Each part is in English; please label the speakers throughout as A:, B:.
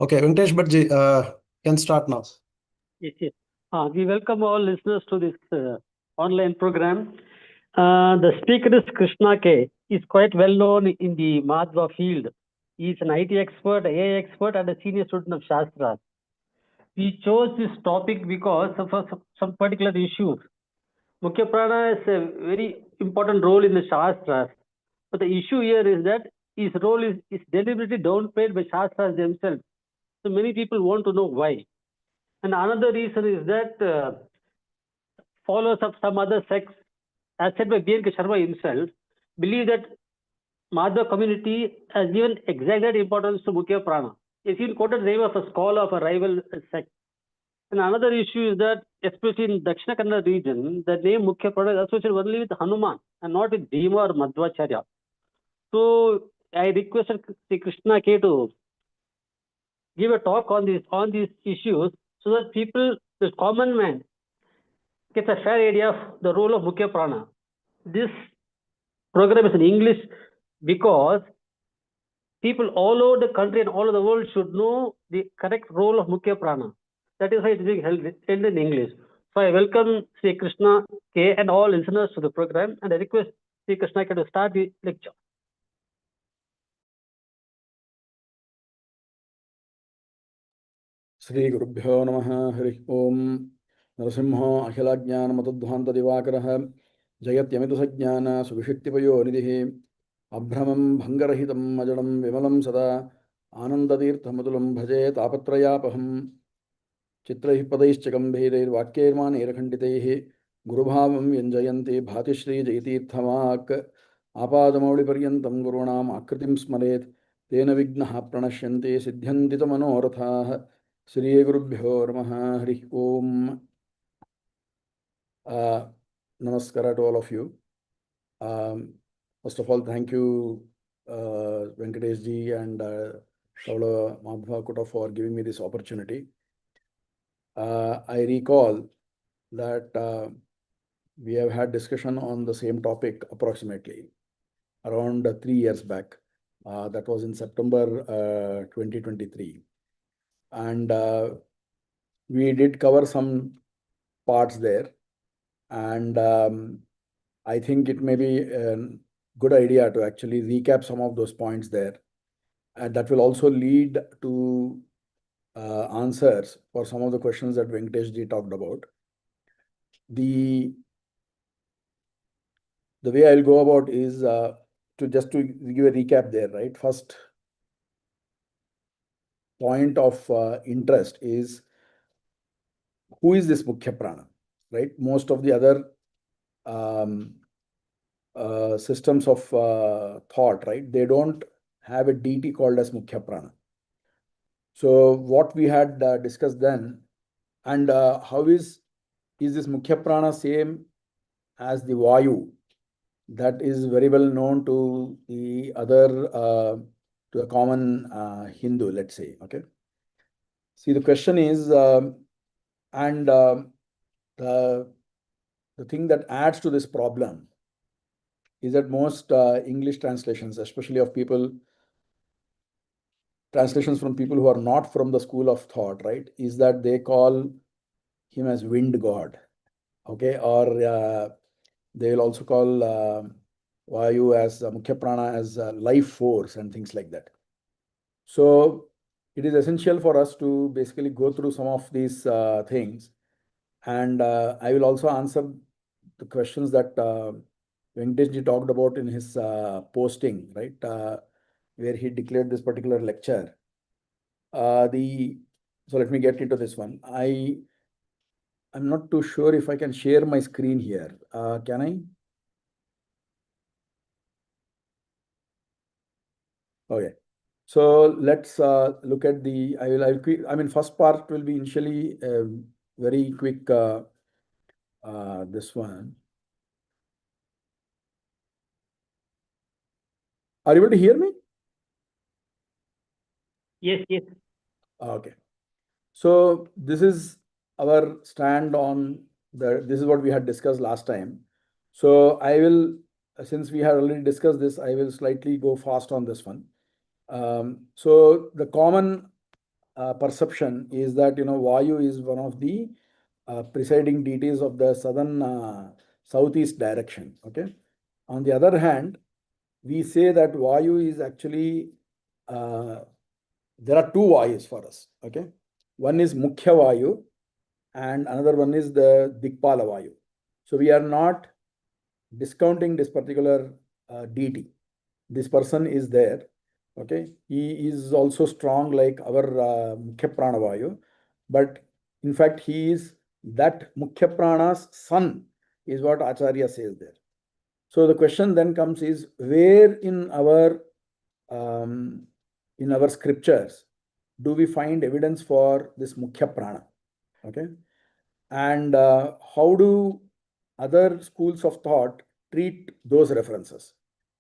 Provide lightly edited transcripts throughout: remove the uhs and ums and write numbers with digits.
A: Okay, Venkatesh Bhatji, can start now.
B: Yes, yes. We welcome all listeners to this online program. The speaker is Krishna K. He's quite well known in the Madhva field. He's an IT expert, AI expert, and a senior student of Shastras. We chose this topic because of some particular issues. Mukhyaprana has a very important role in the Shastras. But the issue here is that his role is deliberately downplayed by Shastras themselves. So many people want to know why. And another reason is that followers of some other sects, as said by B.N.K. Sharma himself, believe that Madhva community has given exaggerate importance to Mukhyaprana. He's even quoted the name of a scholar of a rival sect. And another issue is that, especially in Dakshina Kannada region, the name Mukhyaprana is associated only with Hanuman and not with Bhima or Madhvacharya. So I requested Sri Krishna K to give a talk on these issues so that people, the common man, gets a fair idea of the role of Mukhyaprana. This program is in English because people all over the country and all over the world should know the correct role of Mukhyaprana. That is why it is being held in English. So I welcome Sri Krishna K and all listeners to the program, and I request Sri Krishna K to start the lecture.
C: Sri Gurubhyo Namaha Hari Om Narasimha Akhilajnana Divakaraha Jayatyamitu Sajnana Subhishiktipayo Nidhi Abhramam Bhangarahitam Majanam Vimalam Sada Anandatirthamadulam Bhaje Tapatrayapaham Chitrahi Padaischakambhirir Vakyirman Erakhanditehi Gurubhavam Yanjayanti Bhatishri Jayatirthamak Apadamauli Paryantam Gurunam Akritim Smaret Tena Vignaha Pranashyanti Siddhyantita Manorathaha Sri Gurubhyo Namaha Hari Om. Namaskara to all of you. First of all, thank you, Venkatesh ji and Shaula Madhvacharya for giving me this opportunity. I recall that we have had discussion on the same topic approximately around 3 years back. That was in September 2023. And we did cover some parts there. And I think it may be a good idea to actually recap some of those points there. And that will also lead to answers for some of the questions that Venkatesh ji talked about. The way I'll go about is to give a recap there, right? First point of interest is, who is this Mukhyaprana, right? Most of the other systems of thought, right? They don't have a deity called as Mukhyaprana. So what we had discussed then, and how is this Mukhyaprana same as the Vayu that is very well known to the other, to a common Hindu, let's say, okay? See, the question is, the thing that adds to this problem is that most English translations, especially of translations from people who are not from the school of thought, right, is that they call him as wind god, okay? Or they will also call Vayu as Mukhyaprana as life force and things like that. So it is essential for us to basically go through some of these things. And I will also answer the questions that Venkatesh ji talked about in his posting, right, where he declared this particular lecture. So let me get into this one. I'm not too sure if I can share my screen here. Can I? Okay. So let's look at the. I mean, first part will be initially very quick. This one. Are you able to hear me?
B: Yes, yes.
C: Okay. So this is our stand on this is what we had discussed last time. So I will, since we had already discussed this, I will slightly go fast on this one. So the common perception is that, Vayu is one of the presiding deities of the southern southeast direction. Okay. On the other hand, we say that Vayu is actually there are two Vayus for us. Okay. One is Mukhya Vayu and another one is the Dikpala Vayu. So we are not discounting this particular deity. This person is there. Okay. He is also strong like our Mukhyaprana Vayu, but in fact, he is that Mukhyaprana's son, is what Acharya says there. So the question then comes is, where in our scriptures do we find evidence for this Mukhyaprana? Okay. And how do other schools of thought treat those references?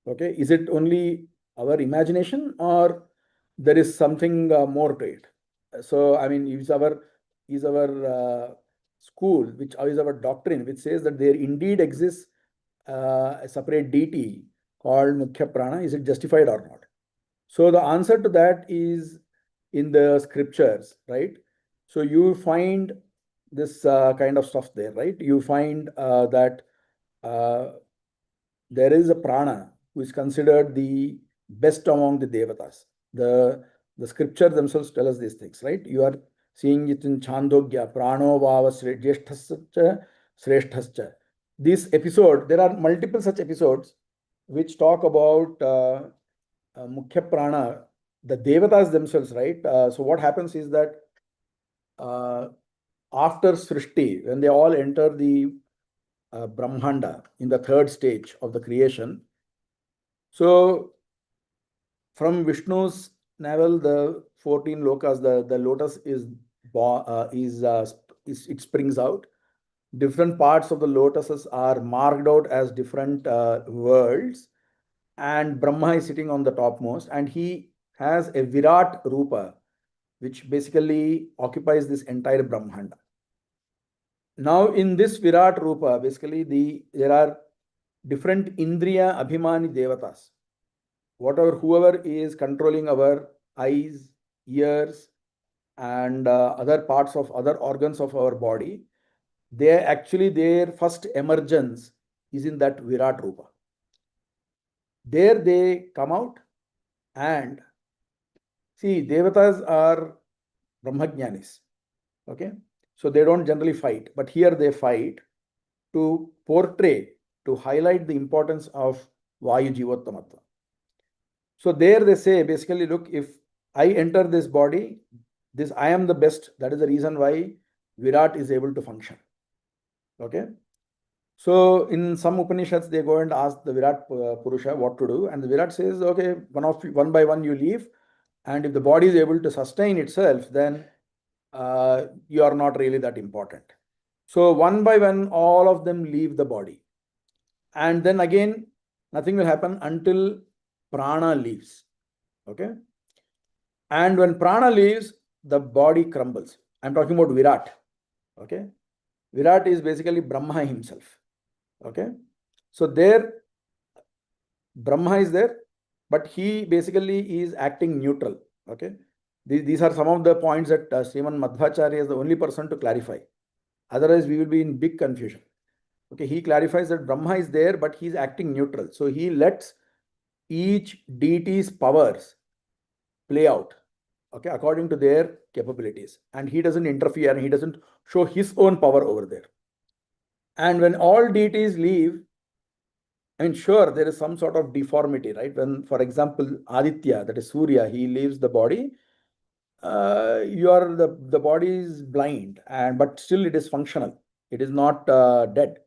C: Okay. Is it only our imagination or there is something more to it? So, I mean, is our school, which is our doctrine, which says that there indeed exists a separate deity called Mukhyaprana, is it justified or not? So the answer to that is in the scriptures, right? So you find this kind of stuff there, right? You find that there is a prana who is considered the best among the devatas. The scripture themselves tell us these things, right? You are seeing it in Chandogya, prano vava jeshthascha sreshthascha. This episode, there are multiple such episodes which talk about Mukhyaprana, the devatas themselves, right? So what happens is that after Srishti, when they all enter the Brahmanda in the third stage of the creation, so from Vishnu's navel, the 14 lokas, the lotus it springs out. Different parts of the lotuses are marked out as different worlds, and Brahma is sitting on the topmost, and he has a Virat Rupa, which basically occupies this entire Brahmanda. Now, in this Virat Rupa, basically there are different Indriya Abhimani Devatas. Whoever is controlling our eyes, ears, and other parts of other organs of our body, their first emergence is in that Virat Rupa. There they come out, and see, Devatas are Brahmajnanis. Okay. So they don't generally fight, but here they fight to portray, to highlight the importance of Vayu Jivottamatva. So there they say, basically, look, if I enter this body, I am the best. That is the reason why Virat is able to function. Okay. So in some Upanishads, they go and ask the Virat Purusha what to do. And the Virat says, okay, one by one you leave. And if the body is able to sustain itself, then you are not really that important. So one by one, all of them leave the body. And then again, nothing will happen until prana leaves. Okay. And when prana leaves, the body crumbles. I'm talking about Virat. Okay. Virat is basically Brahma himself. Okay. So there, Brahma is there, but he basically is acting neutral. Okay. These are some of the points that Sriman Madhvacharya is the only person to clarify. Otherwise, we will be in big confusion. Okay. He clarifies that Brahma is there, but he is acting neutral. So he lets each deity's powers play out, okay, according to their capabilities. And he doesn't interfere and he doesn't show his own power over there. And when all deities leave, I mean, sure, there is some sort of deformity, right? When, for example, Aditya, that is Surya, he leaves the body, the body is blind, but still it is functional. It is not dead.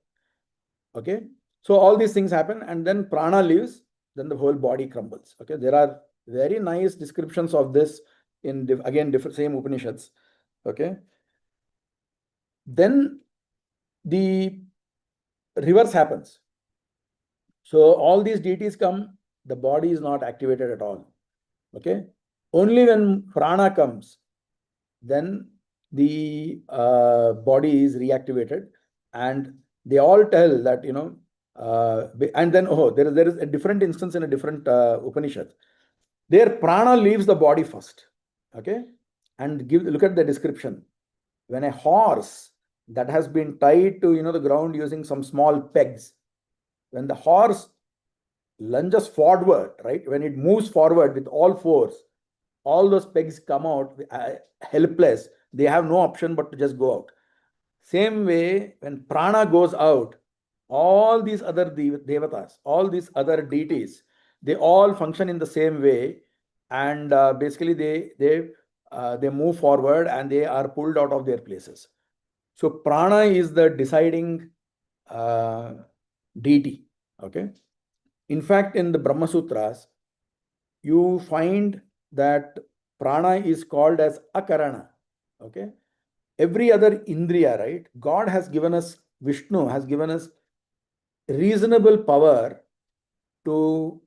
C: Okay. So all these things happen, and then prana leaves, then the whole body crumbles. Okay. There are very nice descriptions of this in different same Upanishads. Okay. Then the reverse happens. So all these deities come, the body is not activated at all. Okay. Only when prana comes, then the body is reactivated, and they all tell that, and then, there is a different instance in a different Upanishad. There prana leaves the body first. Okay. and look at the description. When a horse that has been tied to the ground using some small pegs, when the horse lunges forward, right, when it moves forward with all force, all those pegs come out helpless. They have no option but to just go out. Same way, when prana goes out, all these other devatas, all these other deities, they all function in the same way, and basically they move forward and they are pulled out of their places. So prana is the deciding deity. Okay. In fact, in the Brahma Sutras, you find that prana is called as akarana. Okay. Every other indriya, right? God has given us, Vishnu has given us reasonable power to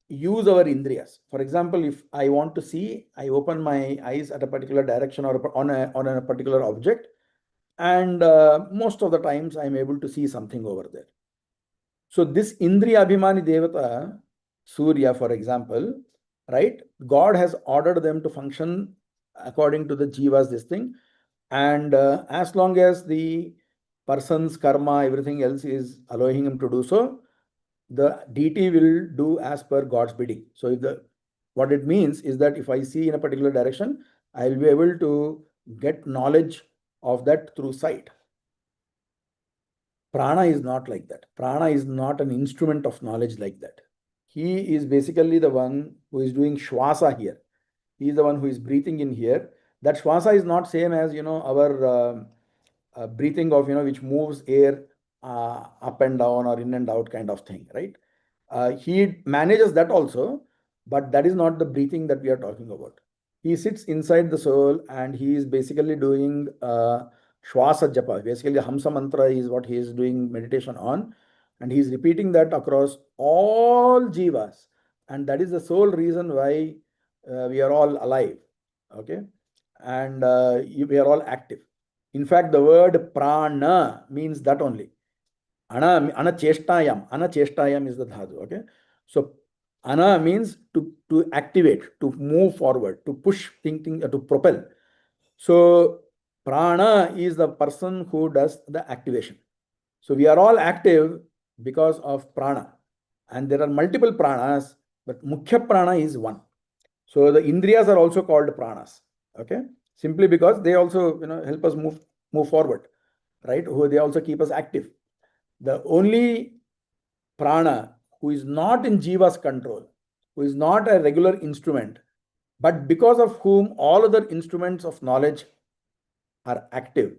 C: use our indriyas. For example, if I want to see, I open my eyes at a particular direction or on a particular object, and most of the times I'm able to see something over there. So this Indriya Abhimani Devata, Surya, for example, right? God has ordered them to function according to the jivas, this thing. And as long as the person's karma, everything else is allowing him to do so, the deity will do as per God's bidding. So what it means is that if I see in a particular direction, I will be able to get knowledge of that through sight. Prana is not like that. Prana is not an instrument of knowledge like that. He is basically the one who is doing shwasa here. He is the one who is breathing in here. That shwasa is not same as our breathing of which moves air up and down or in and out kind of thing, right? He manages that also, but that is not the breathing that we are talking about. He sits inside the soul and he is basically doing Shwasa Japa. Basically, Hamsa Mantra is what he is doing meditation on, and he is repeating that across all jivas. And that is the sole reason why we are all alive. Okay. And we are all active. In fact, the word prana means that only. Ana cheshtayam is the dhatu. Okay. So ana means to activate, to move forward, to push thinking, to propel. So prana is the person who does the activation. So we are all active because of prana. And there are multiple pranas, but Mukhyaprana is one. So the indriyas are also called pranas. Okay. Simply because they also help us move forward, right? They also keep us active. The only prana who is not in jiva's control, who is not a regular instrument, but because of whom all other instruments of knowledge are active,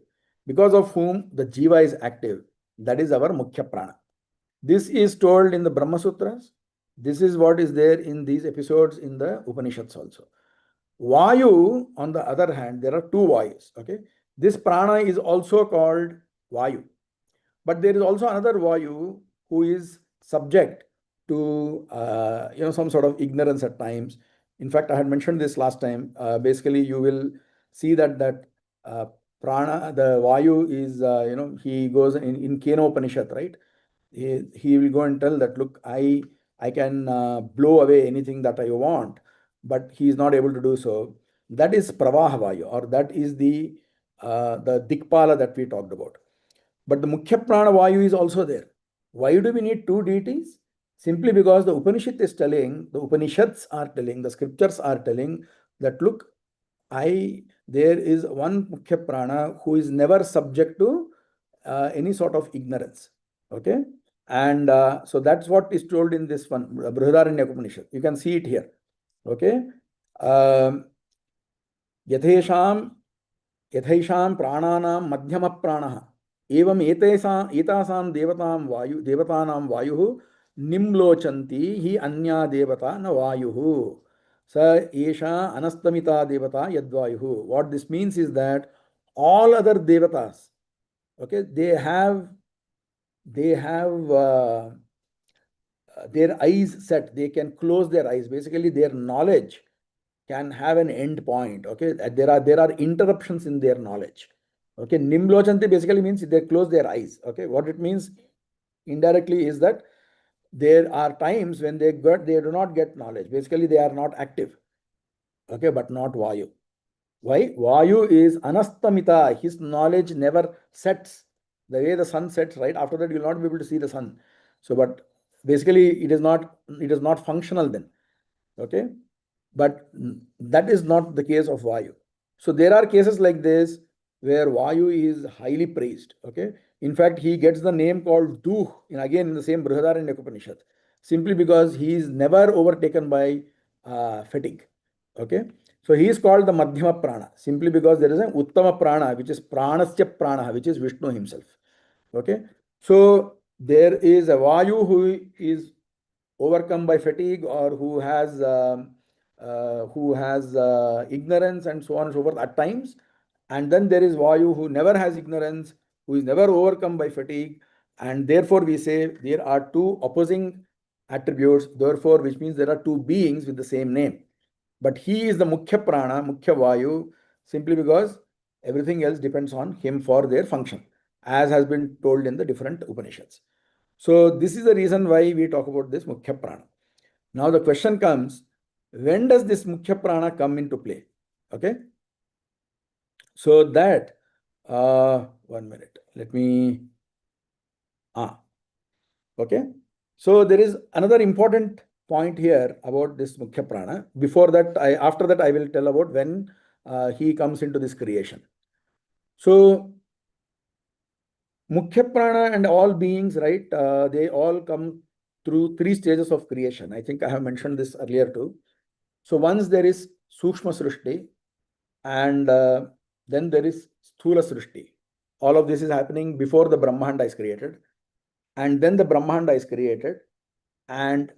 C: because of whom the jiva is active, that is our Mukhya Prana. This is told in the Brahma Sutras. This is what is there in these episodes in the Upanishads also. Vayu, on the other hand, there are two Vayus. Okay, this prana is also called Vayu, but there is also another Vayu who is subject to some sort of ignorance at times. In fact, I had mentioned this last time. Basically, you will see that prana, the Vayu is he goes in Kena Upanishad, right? He will go and tell that, look, I can blow away anything that I want, but he is not able to do so. That is Pravaha Vayu, or that is the Dikpala that we talked about. But the Mukhya Prana Vayu is also there. Why do we need two deities? Simply because the Upanishad is telling, the Upanishads are telling, the scriptures are telling that, look, there is one Mukhya Prana who is never subject to any sort of ignorance. Okay. And so that's what is told in this one, Brihadaranya Upanishad. You can see it here. Okay. Yathesham prananam madhyama pranaha evam etasam devatanam vayuh nimlochanti hi anya devata na vayuh sa esha anastamita devata yadvayuh. What this means is that all other devatas, okay, they have their eyes set. They can close their eyes. Basically, their knowledge can have an end point. Okay, there are interruptions in their knowledge. Okay, nimlochanti basically means they close their eyes. Okay, what it means indirectly is that there are times when they do not get knowledge. Basically, they are not active. Okay, but not Vayu. Why? Vayu is anastamita. His knowledge never sets. The way the sun sets, right? After that, you will not be able to see the sun. So, but basically, it is not functional then. Okay. But that is not the case of Vayu. So there are cases like this where Vayu is highly praised. Okay. In fact, he gets the name called Duh again in the same Brihadaranyaka Upanishad, simply because he is never overtaken by fatigue. Okay. So he is called the Madhyama Prana simply because there is an Uttama Prana, which is Pranasya Prana, which is Vishnu himself. Okay. So there is a Vayu who is overcome by fatigue or who has ignorance and so on and so forth at times, and then there is Vayu who never has ignorance, who is never overcome by fatigue, and therefore we say there are two opposing attributes, therefore, which means there are two beings with the same name. But he is the Mukhya Prana, Mukhya Vayu, simply because everything else depends on him for their function, as has been told in the different Upanishads. So this is the reason why we talk about this Mukhya Prana. Now the question comes, when does this Mukhya Prana come into play? Okay. So that, 1 minute, let me, okay. So there is another important point here about this Mukhya Prana. After that, I will tell about when he comes into this creation. So Mukhya Prana and all beings, right, they all come through three stages of creation. I think I have mentioned this earlier too. So once there is Sukshma Srishti, and then there is Sthula Srishti. All of this is happening before the Brahmanda is created. And then the Brahmanda is created. And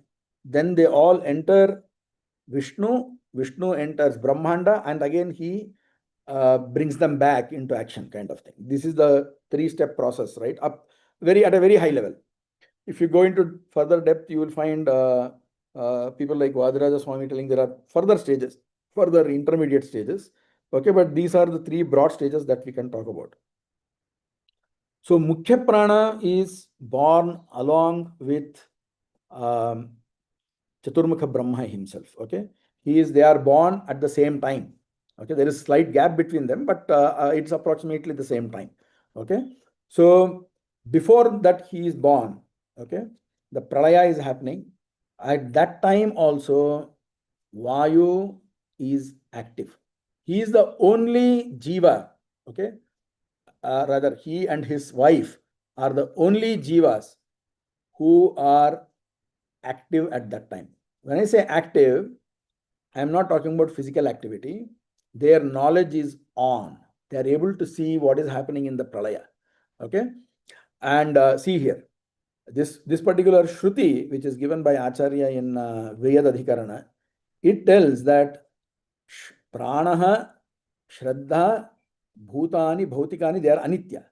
C: then they all enter Vishnu. Vishnu enters Brahmanda, and again he brings them back into action, kind of thing. This is the three-step process, right? At a very high level. If you go into further depth, you will find people like Vadiraja Swami telling there are further stages, further intermediate stages. Okay, but these are the three broad stages that we can talk about. So Mukhya Prana is born along with Chaturmukha Brahma himself. Okay, they are born at the same time. Okay, there is slight gap between them, but it's approximately the same time. Okay, so before that he is born, okay, the pralaya is happening. At that time also, Vayu is active. He is the only jiva. Okay, rather he and his wife are the only jivas who are active at that time. When I say active, I am not talking about physical activity. Their knowledge is on. They are able to see what is happening in the pralaya. Okay, and see here, this particular Shruti, which is given by Acharya in Vyadadhikarana, it tells that pranaha, shraddha, bhutani, bhautikani, they are anitya.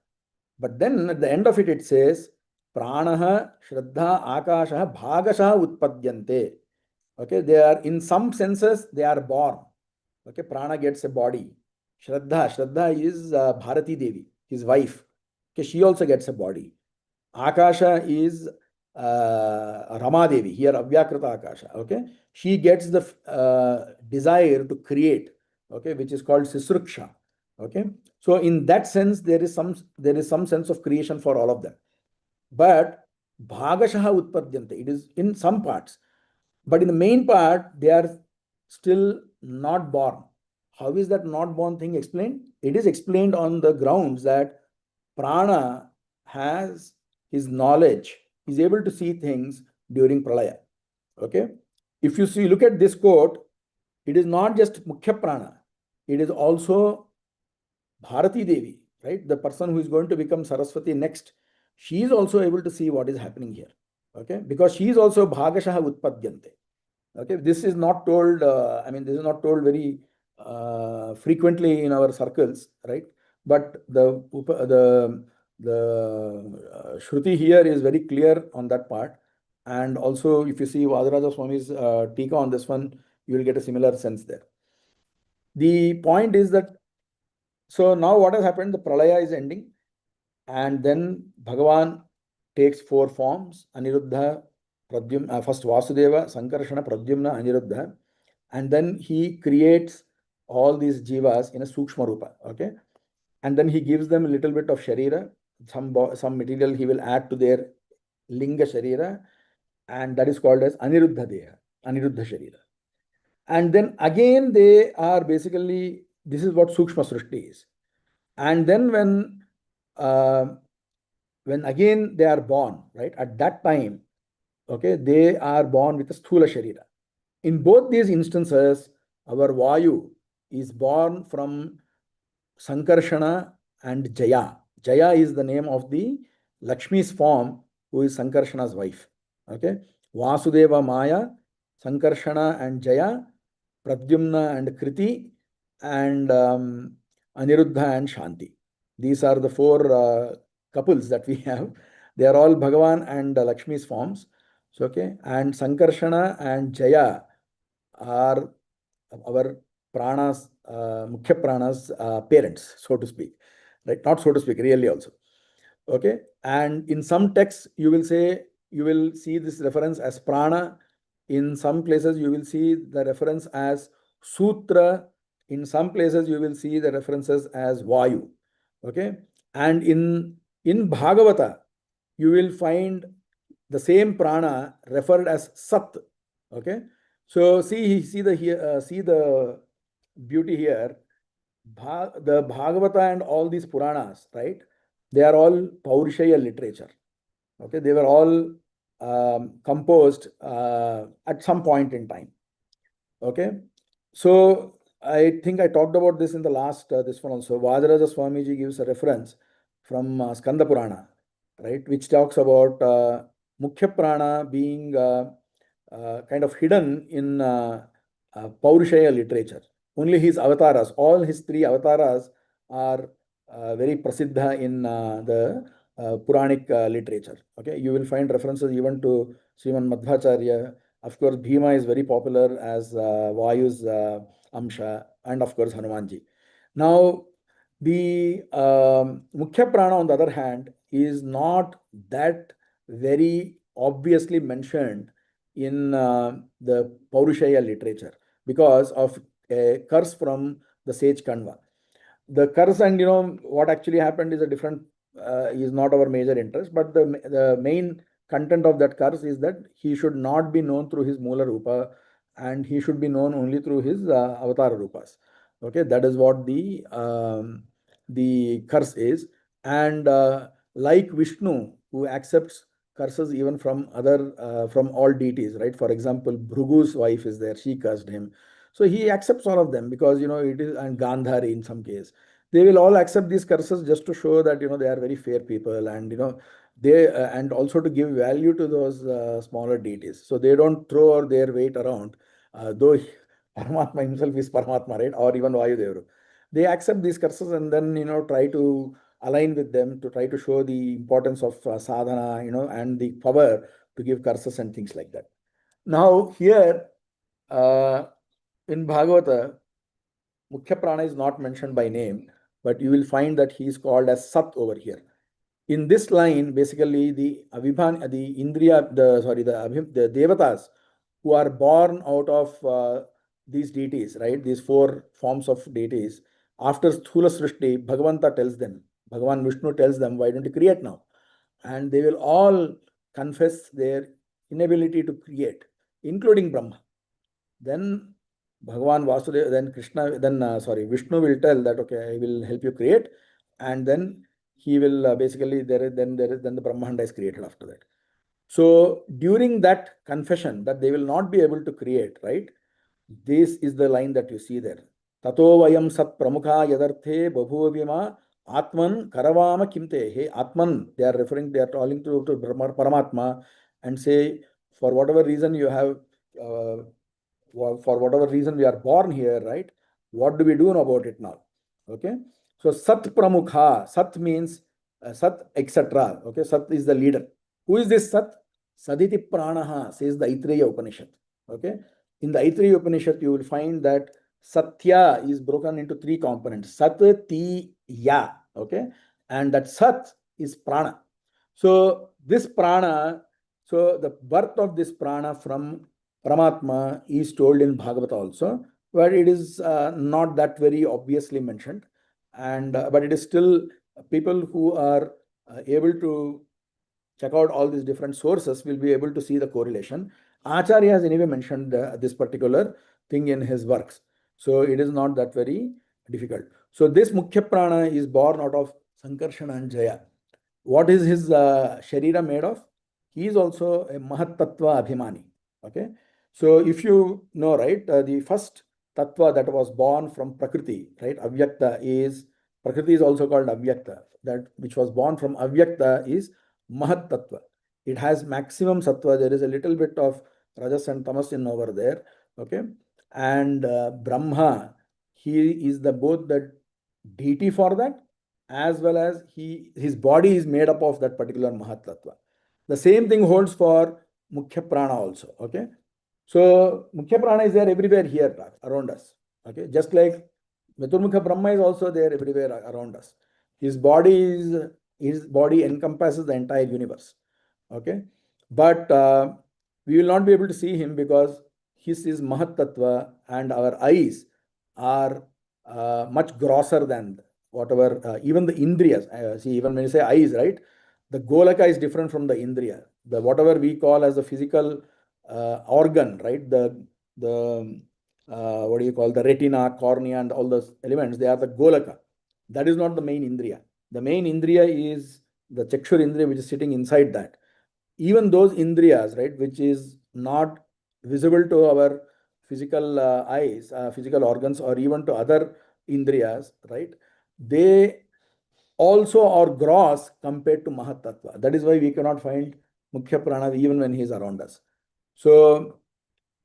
C: But then at the end of it, it says pranaha, shraddha, akasha, bhagasha utpadyante. Okay, they are in some senses they are born. Okay, prana gets a body. Shraddha is Bharati Devi, his wife. Okay, she also gets a body. Akasha is Rama Devi, here Avyakrita Akasha. Okay, she gets the desire to create. Okay, which is called Sisruksha. Okay, so in that sense, there is some sense of creation for all of them. But Bhagashaha Utpadyante, it is in some parts. But in the main part, they are still not born. How is that not born thing explained? It is explained on the grounds that prana has his knowledge, is able to see things during pralaya. Okay. If you look at this quote, it is not just Mukhya Prana, it is also Bharati Devi, right? The person who is going to become Saraswati next, she is also able to see what is happening here. Okay, because she is also Bhagashaha Utpadyante. Okay, this is not told, this is not told very frequently in our circles, right? But the Shruti here is very clear on that part. And also, if you see Vadaraja Swami's Tika on this one, you will get a similar sense there. The point is that, so now what has happened, the Pralaya is ending, and then Bhagavan takes four forms, Aniruddha, first Vasudeva, Sankarshana, Pradyumna, Aniruddha, and then he creates all these jivas in a sukshma rupa. Okay, and then he gives them a little bit of sharira, some material he will add to their linga sharira, and that is called as aniruddha deha, aniruddha sharira. And then again they are basically, this is what sukshma srishti is. And then when again they are born, right, at that time, okay, they are born with a sthula sharira. In both these instances, our Vayu is born from Sankarshana and Jaya. Jaya is the name of the Lakshmi's form, who is Sankarshana's wife. Okay, Vasudeva Maya, Sankarshana and Jaya, Pradyumna and Kriti, and Aniruddha and Shanti. These are the four couples that we have. They are all Bhagavan and Lakshmi's forms. So, okay, and Sankarshana and Jaya are our pranas, Mukhyaprana's parents, so to speak, right? Not so to speak, really also. Okay, and in some texts you will see this reference as prana. In some places you will see the reference as sutra. In some places you will see the references as vayu. Okay, and in Bhagavata you will find the same prana referred as sat. Okay, so see the beauty here. The Bhagavata and all these Puranas, right? They are all Paurishaya literature. Okay, they were all composed at some point in time. Okay, so I think I talked about this in the last this one also. Vajraja Swamiji gives a reference from Skanda Purana, right, which talks about Mukhyaprana being kind of hidden in Paurishaya literature. Only his avatars, all his three avatars are very prasiddha in the Puranic literature. Okay, you will find references even to Sriman Madhvacharya. Of course, Bhima is very popular as Vayu's Amsha, and of course, Hanumanji. Now, the Mukhyaprana, on the other hand, is not that very obviously mentioned in the Paurushaya literature because of a curse from the sage Kanva. The curse, and what actually happened is a different, is not our major interest, but the main content of that curse is that he should not be known through his Mula Rupa, and he should be known only through his Avatar Rupas. Okay, that is what the curse is. And like Vishnu, who accepts curses even from other from all deities, right? For example, Bhrugu's wife is there, she cursed him. So he accepts all of them because it is, and Gandhari in some case. They will all accept these curses just to show that they are very fair people, and they and also to give value to those smaller deities. So they don't throw their weight around, though Paramatma himself is Paramatma, right? Or even Vayudevaru. They accept these curses and then try to align with them to try to show the importance of sadhana, and the power to give curses and things like that. Now here in Bhagavata, Mukhyaprana is not mentioned by name, but you will find that he is called as Sat over here. In this line, basically the Abhibhan, the Indriya, the Devatas who are born out of these deities, right? These four forms of deities. After Sthula Srishti, Bhagavanta tells them, Bhagavan Vishnu tells them, why don't you create now? And they will all confess their inability to create, including Brahma. Then Bhagavan Vasudeva, then Krishna, then Vishnu will tell that, okay, I will help you create, and then he will basically then the Brahmanda is created after that. So during that confession that they will not be able to create, right? This is the line that you see there. Tato vayam sat pramukha yadarthe babhuvima atman karavama kimte. Hey Atman, they are calling to Paramatma and say, for whatever reason you have for whatever reason we are born here, right? What do we do about it now? Okay, so Sat Pramukha, Sat means Sat, etc. Okay, Sat is the leader. Who is this Sat? Saditi Pranaha, says the Aitreya Upanishad. Okay, in the Aitreya Upanishad, you will find that Satya is broken into three components: Sat, Ti, Ya. Okay, and that Sat is Prana. So this Prana, so the birth of this Prana from Paramatma is told in Bhagavata also. but it is not that very obviously mentioned. And but it is still people who are able to check out all these different sources will be able to see the correlation. Acharya has anyway mentioned this particular thing in his works. So it is not that very difficult. So this Mukhya Prana is born out of Sankarshana and Jaya. What is his Sharira made of? He is also a Mahat Tattva Abhimani. Okay. So if you know, right, the first Tattva that was born from Prakriti, right, Avyakta is, Prakriti is also called Avyakta, that which was born from Avyakta is Mahat Tattva. It has maximum Sattva. There is a little bit of Rajas and Tamas in over there. Okay. And Brahma, he is the both the deity for that, as well as his body is made up of that particular Mahat Tattva. The same thing holds for Mukhya Prana also. Okay. So Mukhya Prana is there everywhere here around us. Okay. Just like Chaturmukha Brahma is also there everywhere around us. His body encompasses the entire universe. Okay. But we will not be able to see him because his is Mahat Tattva and our eyes are much grosser than whatever, even the Indriyas. See, even when you say eyes, right? The Golaka is different from the Indriya. The whatever we call as the physical organ, right? The what do you call, the retina, cornea, and all those elements, they are the Golaka. That is not the main Indriya. The main Indriya is the Chakshur Indriya, which is sitting inside that. Even those Indriyas, right, which is not visible to our physical eyes, physical organs, or even to other Indriyas, right, they also are gross compared to Mahat Tattva. That is why we cannot find Mukhya Prana even when he is around us. So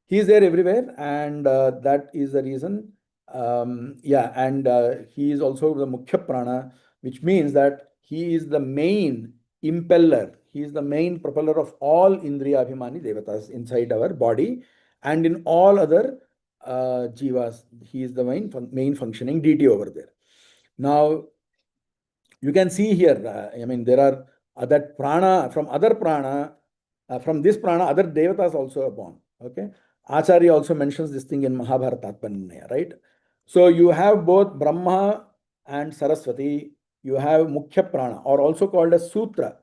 C: he is there everywhere, and that is the reason. Yeah, and he is also the Mukhya Prana, which means that he is the main impeller. He is the main propeller of all Indriya Abhimani Devatas inside our body, and in all other jivas, he is the main functioning deity over there. Now, you can see here, I mean, there are other prana, from this prana, other devatas also are born. Okay. Acharya also mentions this thing in Mahabharata Tatpanaya, right? So you have both Brahma and Saraswati. You have Mukhya Prana, or also called as Sutra,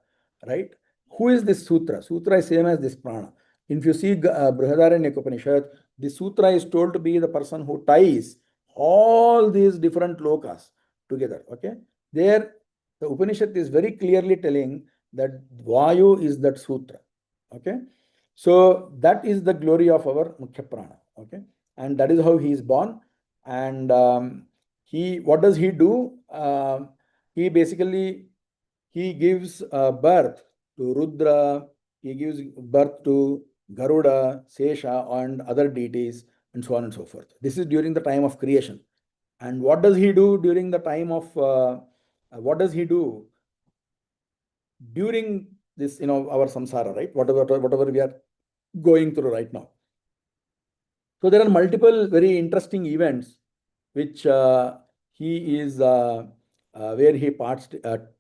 C: right? Who is this Sutra? Sutra is same as this prana. If you see Brihadaranyaka Upanishad, the Sutra is told to be the person who ties all these different lokas together. Okay. There, the Upanishad is very clearly telling that Vayu is that Sutra. Okay. So that is the glory of our Mukhya Prana. Okay. And that is how he is born. And what does he do? He basically, he gives birth to Rudra, he gives birth to Garuda, Sesha, and other deities, and so on and so forth. This is during the time of creation. And what does he do during the time of, what does he do during this, our samsara, right? Whatever we are going through right now. So there are multiple very interesting events which he is where he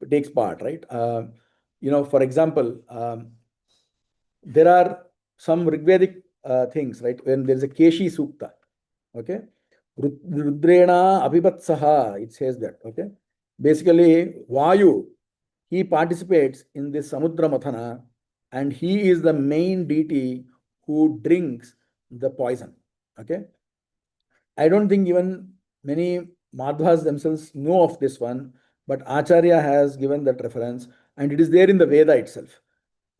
C: takes part, right? For example, there are some Rigvedic things, right? When there is a Keshi Sukta, okay? Rudrena Abhibatsaha, it says that, okay? Basically, Vayu, he participates in this Samudra Mathana, and he is the main deity who drinks the poison, okay? I don't think even many Madhvas themselves know of this one, but Acharya has given that reference, and it is there in the Veda itself.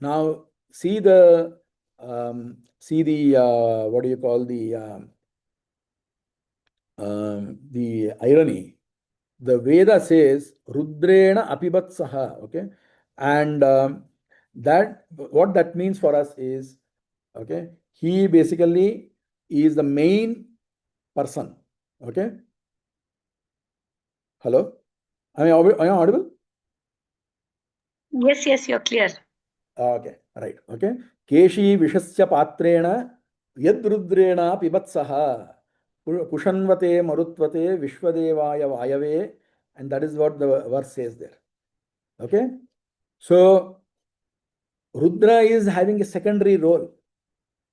C: Now, see the what do you call, the irony. The Veda says Rudrena Apibatsaha, okay, and that what that means for us is, okay, he basically is the main person. Okay. Hello, am I audible?
D: Yes, you're clear.
C: Okay, right. Okay. Keshi Vishasya Patrena Yadrudrena Pibatsaha Pushanvate Marutvate Vishwadevaya Vayave, and that is what the verse says there. Okay. So Rudra is having a secondary role.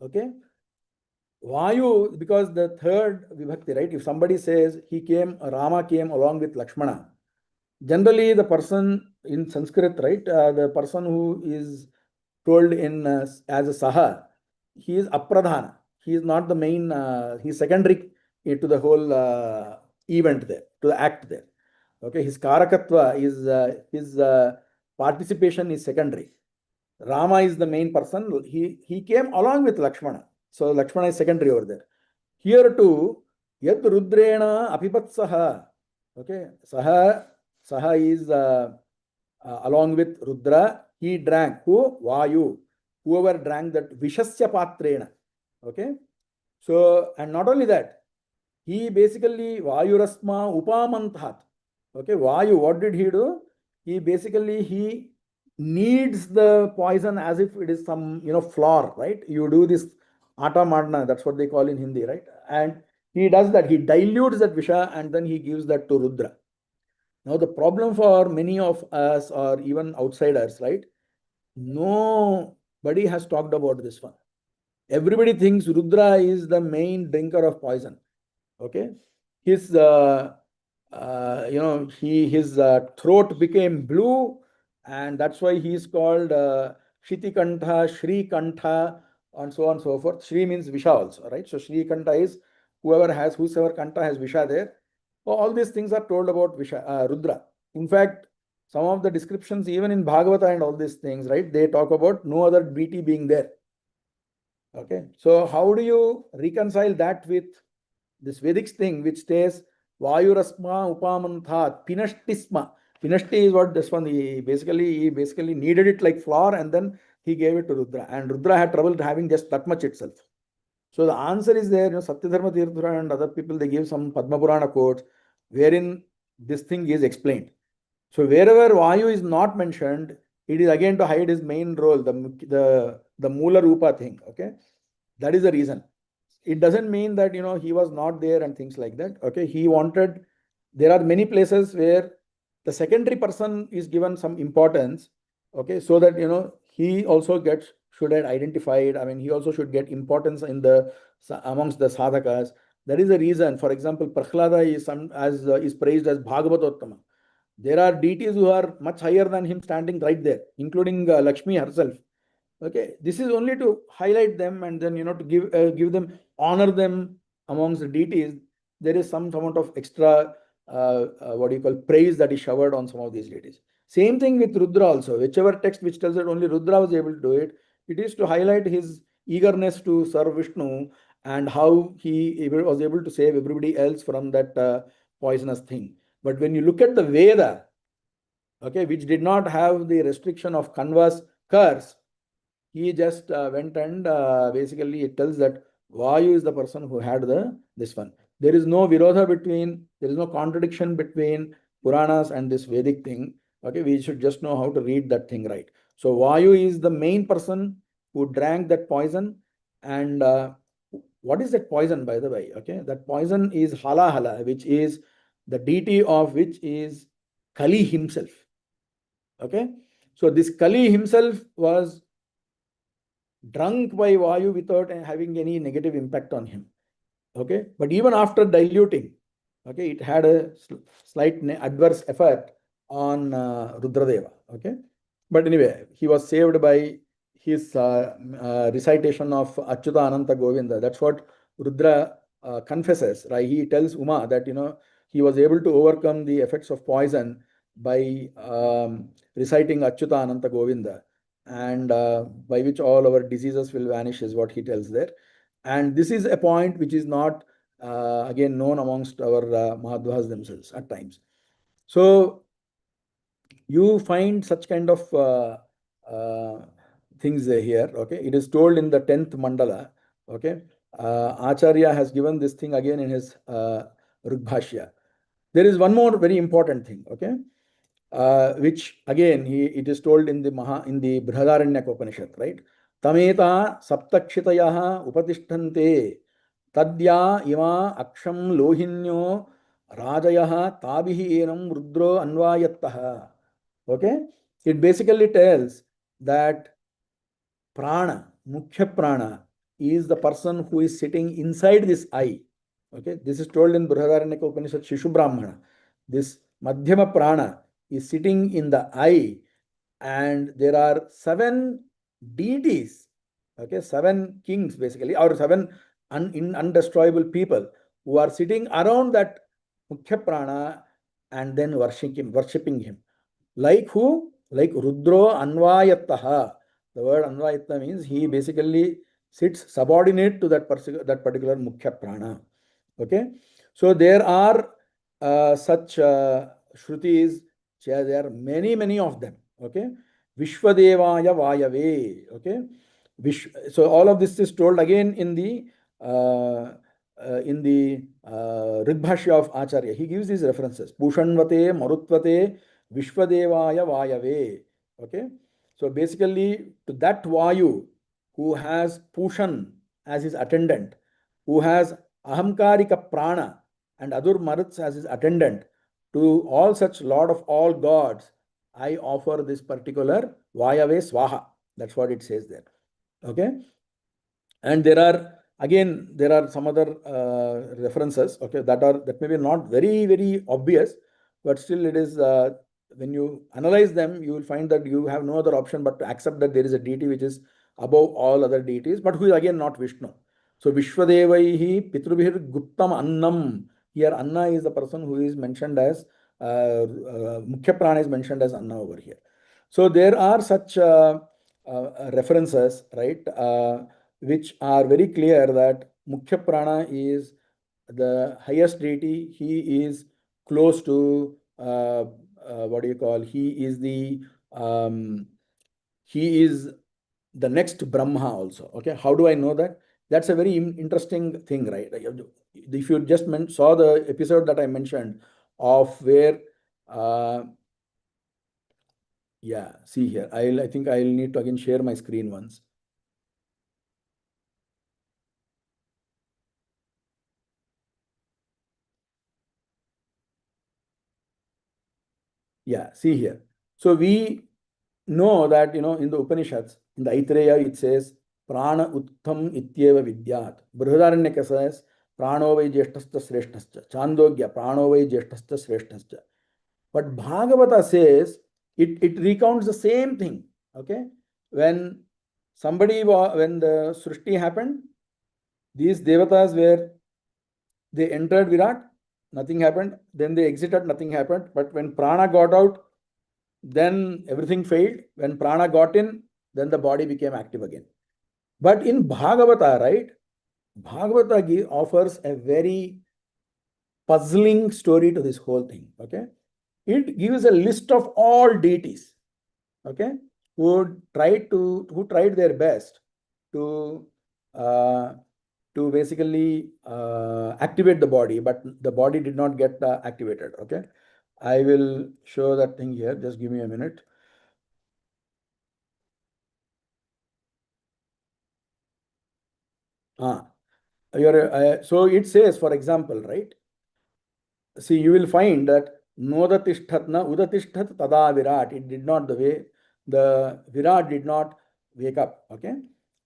C: Okay. Vayu, because the third vibhakti, right? If somebody says Rama came along with Lakshmana, generally the person in Sanskrit, right? The person who is told in as a Saha, he is apradhana. He is not the main, he is secondary to the whole event there, to the act there. Okay, his karakatva is, his participation is secondary. Rama is the main person. He came along with Lakshmana. So Lakshmana is secondary over there. Here too, yad rudrena apipatsaha. Okay, saha is along with Rudra. He drank. Who? Vayu. Whoever drank that vishasya patrena. Okay. So, and not only that, he basically Vayurasma upamanthat. Okay, Vayu, what did he do? He kneads the poison as if it is some, flour, right? You do this atta madna, that's what they call in Hindi, right? And he does that. He dilutes that visha and then he gives that to Rudra. Now, the problem for many of us or even outsiders, right? Nobody has talked about this one. Everybody thinks Rudra is the main drinker of poison. Okay, his his throat became blue, and that's why he is called Shitikantha, Shri Kantha, and so on and so forth. Shri means Visha also, right? So Shri Kantha is whosoever Kantha has Visha there. So all these things are told about Rudra. In fact, some of the descriptions, even in Bhagavata and all these things, right? They talk about no other deity being there. Okay, so how do you reconcile that with this Vedic thing which says Vayurasma upamanthat pinashtisma? Pinashti is what this one, he basically kneaded it like flour and then he gave it to Rudra, and Rudra had trouble having just that much itself. So the answer is there. Satyadharma Tirthura and other people, they give some Padma Purana quotes wherein this thing is explained. So wherever Vayu is not mentioned, it is again to hide his main role, the Mula Rupa thing. Okay, that is the reason. It doesn't mean that he was not there and things like that. Okay, he wanted. There are many places where the secondary person is given some importance. Okay, so that he also should get identified. I mean, he also should get importance amongst the sadhakas. That is the reason. For example, Prahlada is praised as Bhagavatottama. There are deities who are much higher than him standing right there, including Lakshmi herself. Okay, this is only to highlight them and then to give them, honor them amongst the deities. There is some amount of extra praise that is showered on some of these deities. Same thing with Rudra also. Whichever text which tells that only Rudra was able to do it, it is to highlight his eagerness to serve Vishnu and how he was able to save everybody else from that poisonous thing. But when you look at the Veda, okay, which did not have the restriction of Kanva's curse, he just went and basically it tells that Vayu is the person who had this one. There is no virodha there is no contradiction between Puranas and this Vedic thing. Okay, we should just know how to read that thing right. So Vayu is the main person who drank that poison. And what is that poison, by the way? Okay, that poison is Halahala, which is the deity of which is Kali himself. Okay, so this Kali himself was drunk by Vayu without having any negative impact on him. Okay, but even after diluting, okay, it had a slight adverse effect on Rudradeva. Okay, but anyway, he was saved by his recitation of Achyuta Ananta Govinda. That's what Rudra confesses, right? He tells Uma that he was able to overcome the effects of poison by reciting Achyuta Ananta Govinda, and by which all our diseases will vanish, is what he tells there. And this is a point which is not again known amongst our Mahadvas themselves at times. So you find such kind of things here. Okay, it is told in the 10th mandala. Okay, Acharya has given this thing again in his Rugbhashya. There is one more very important thing. Okay, which again it is told in the Brihadaranyaka Upanishad, right? Tameta saptakshitayaha upatishtante tadya ima aksham lohinyo rajayaha tabihi enam rudro anvayattaha. Okay, it basically tells that prana, Mukhyaprana, is the person who is sitting inside this eye. Okay, this is told in Brihadaranyaka Upanishad, Shishu Brahmana. This Madhyama Prana is sitting in the eye, and there are 7 deities, okay, 7 kings basically, or 7 undestroyable people who are sitting around that Mukhyaprana and then worshipping him. Like who? Like Rudro Anvayataha. The word Anvayata means he basically sits subordinate to that particular Mukhyaprana. Okay, so there are such Shrutis, there are many of them. Okay, Vishwadevaya Vayave. Okay, so all of this is told again in the Rigbhashya of Acharya. He gives these references: Pushanvate, Marutvate, Vishwadevaya Vayave. Okay, so basically to that Vayu who has Pushan as his attendant, who has Ahamkarika Prana and Adur Maruts as his attendant, to all such Lord of all gods, I offer this particular Vayave Swaha. That's what it says there. Okay, and there are some other references, okay, that may be not very obvious, but still it is when you analyze them, you will find that you have no other option but to accept that there is a deity which is above all other deities, but who is again not Vishnu. So Vishwadevaihi Pitrubhir Guptam Annam. Here Anna is the person who is mentioned as Mukhya Prana is mentioned as Anna over here. So there are such references, right, which are very clear that Mukhya Prana is the highest deity. He is close to what do you call? He is the next Brahma also. Okay, how do I know that? That's a very interesting thing, right? If you just saw the episode that I mentioned of where yeah, see here, I think I'll need to again share my screen once. Yeah, see here. So we know that, in the Upanishads, in the Aitareya, it says, Prana Uttam Ityeva Vidyat. Brihadaranyaka says, Prano vai Jeshtascha Sreshtascha. Chandogya, Prano vai Jeshtascha Sreshtascha. But Bhagavata says, it recounts the same thing. Okay? When the Srishti happened, these devatas they entered Virat, nothing happened. Then they exited, nothing happened. But when Prana got out, then everything failed. When Prana got in, then the body became active again. But in Bhagavata, right, Bhagavata offers a very puzzling story to this whole thing. Okay, it gives a list of all deities, okay, who tried their best to basically activate the body, but the body did not get activated. Okay, I will show that thing here. Just give me a minute. So it says, for example, right? See, you will find that Nodatishtatna Udatishtat Tada Virat. It did not the Virat did not wake up. Okay.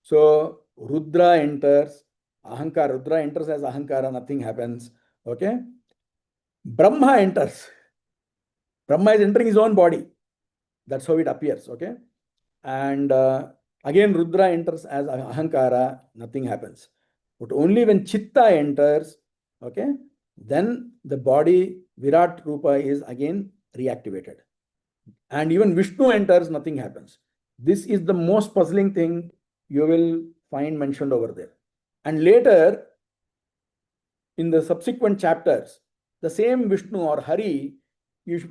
C: So Rudra enters, Ahankara. Rudra enters as Ahankara, nothing happens. Okay. Brahma enters. Brahma is entering his own body. That's how it appears. Okay. And again, Rudra enters as Ahankara, nothing happens. But only when Chitta enters, okay, then the body Virat Rupa is again reactivated. And even Vishnu enters, nothing happens. This is the most puzzling thing you will find mentioned over there. And later, in the subsequent chapters, the same Vishnu or Hari,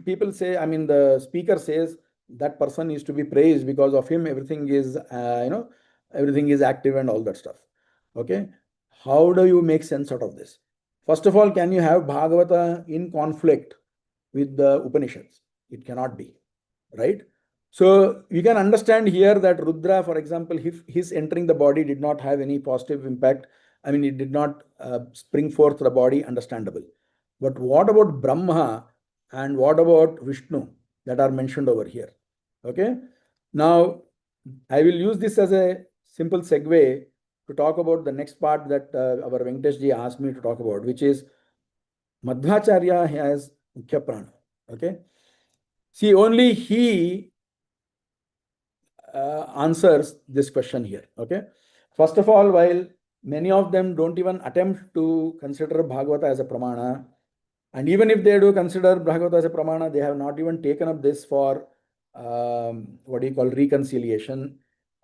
C: people say, I mean, the speaker says that person is to be praised because of him. Everything is, everything is active and all that stuff. Okay. How do you make sense out of this? First of all, can you have Bhagavata in conflict with the Upanishads? It cannot be, right? So you can understand here that Rudra, for example, if his entering the body did not have any positive impact, I mean, it did not spring forth the body, understandable. But what about Brahma and what about Vishnu that are mentioned over here? Okay. Now, I will use this as a simple segue to talk about the next part that our Venkatesh ji asked me to talk about, which is Madhvacharya has Mukhyaprana. Okay. See, only he answers this question here. Okay. First of all, while many of them don't even attempt to consider Bhagavata as a pramana, and even if they do consider Bhagavata as a pramana, they have not even taken up this for what do you call reconciliation.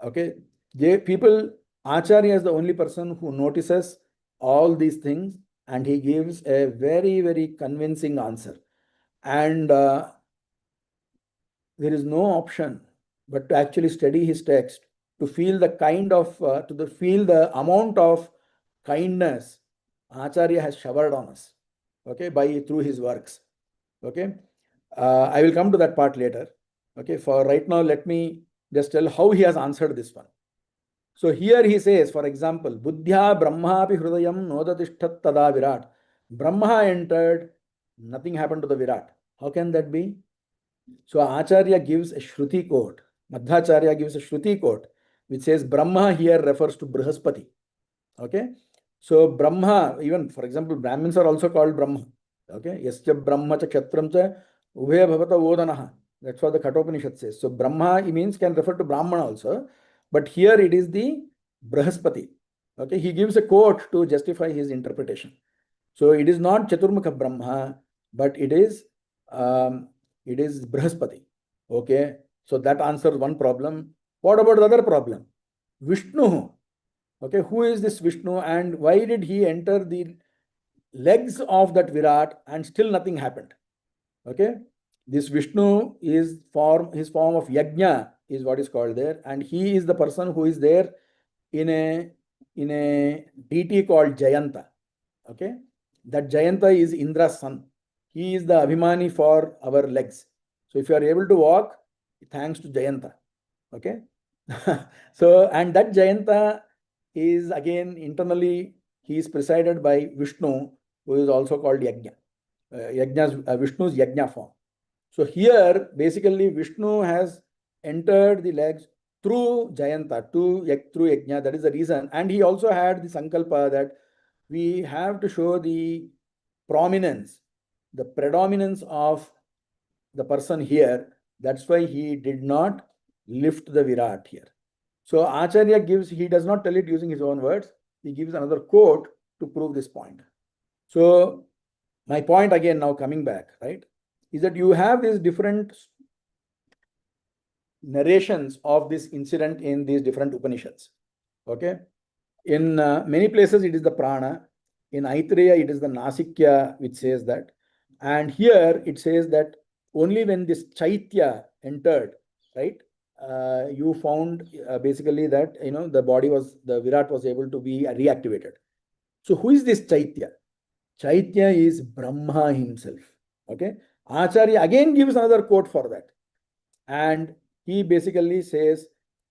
C: Okay. Acharya is the only person who notices all these things, and he gives a very, very convincing answer. And there is no option but to actually study his text, to feel the kind of, feel the amount of kindness Acharya has showered on us, okay, through his works. Okay, I will come to that part later. Okay, for right now, let me just tell how he has answered this one. So here he says, for example, Buddhya Brahmapi Hrudayam Nodatishtat Tada Virat. Brahma entered, nothing happened to the Virat. How can that be? So Acharya gives a Shruti quote. Madhvacharya gives a Shruti quote, which says Brahma here refers to Brihaspati. Okay. So Brahma, even for example, Brahmins are also called Brahma. Okay. Yasya Brahma cha Kshatram cha Ubhaya Bhavata Vodanaha. That's what the Kathopanishad says. So Brahma means can refer to Brahmana also. But here it is the Brihaspati. Okay. He gives a quote to justify his interpretation. So it is not Chaturmukha Brahma, but it is Brihaspati. Okay. So that answers one problem. What about the other problem? Vishnu. Okay. Who is this Vishnu and why did he enter the legs of that Virat and still nothing happened? Okay. This Vishnu is his form of Yajna is what is called there. And he is the person who is there in a deity called Jayanta. Okay. That Jayanta is Indra's son. He is the Abhimani for our legs. So if you are able to walk, thanks to Jayanta. Okay. So, and that Jayanta is again internally, he is presided by Vishnu, who is also called Yajna. Vishnu's Yajna form. So here, basically, Vishnu has entered the legs through Jayanta, through Yajna. That is the reason. And he also had the Sankalpa that we have to show the prominence, the predominance of the person here. That's why he did not lift the Virat here. So Acharya he does not tell it using his own words. He gives another quote to prove this point. So my point again, now coming back, right, is that you have these different narrations of this incident in these different Upanishads. Okay. In many places, it is the prana. In Aitreya, it is the Nasikya which says that. And here it says that only when this Chaitya entered, right, you found basically that, the Virat was able to be reactivated. So who is this Chaitya? Chaitya is Brahma himself. Okay. Acharya again gives another quote for that. And he basically says,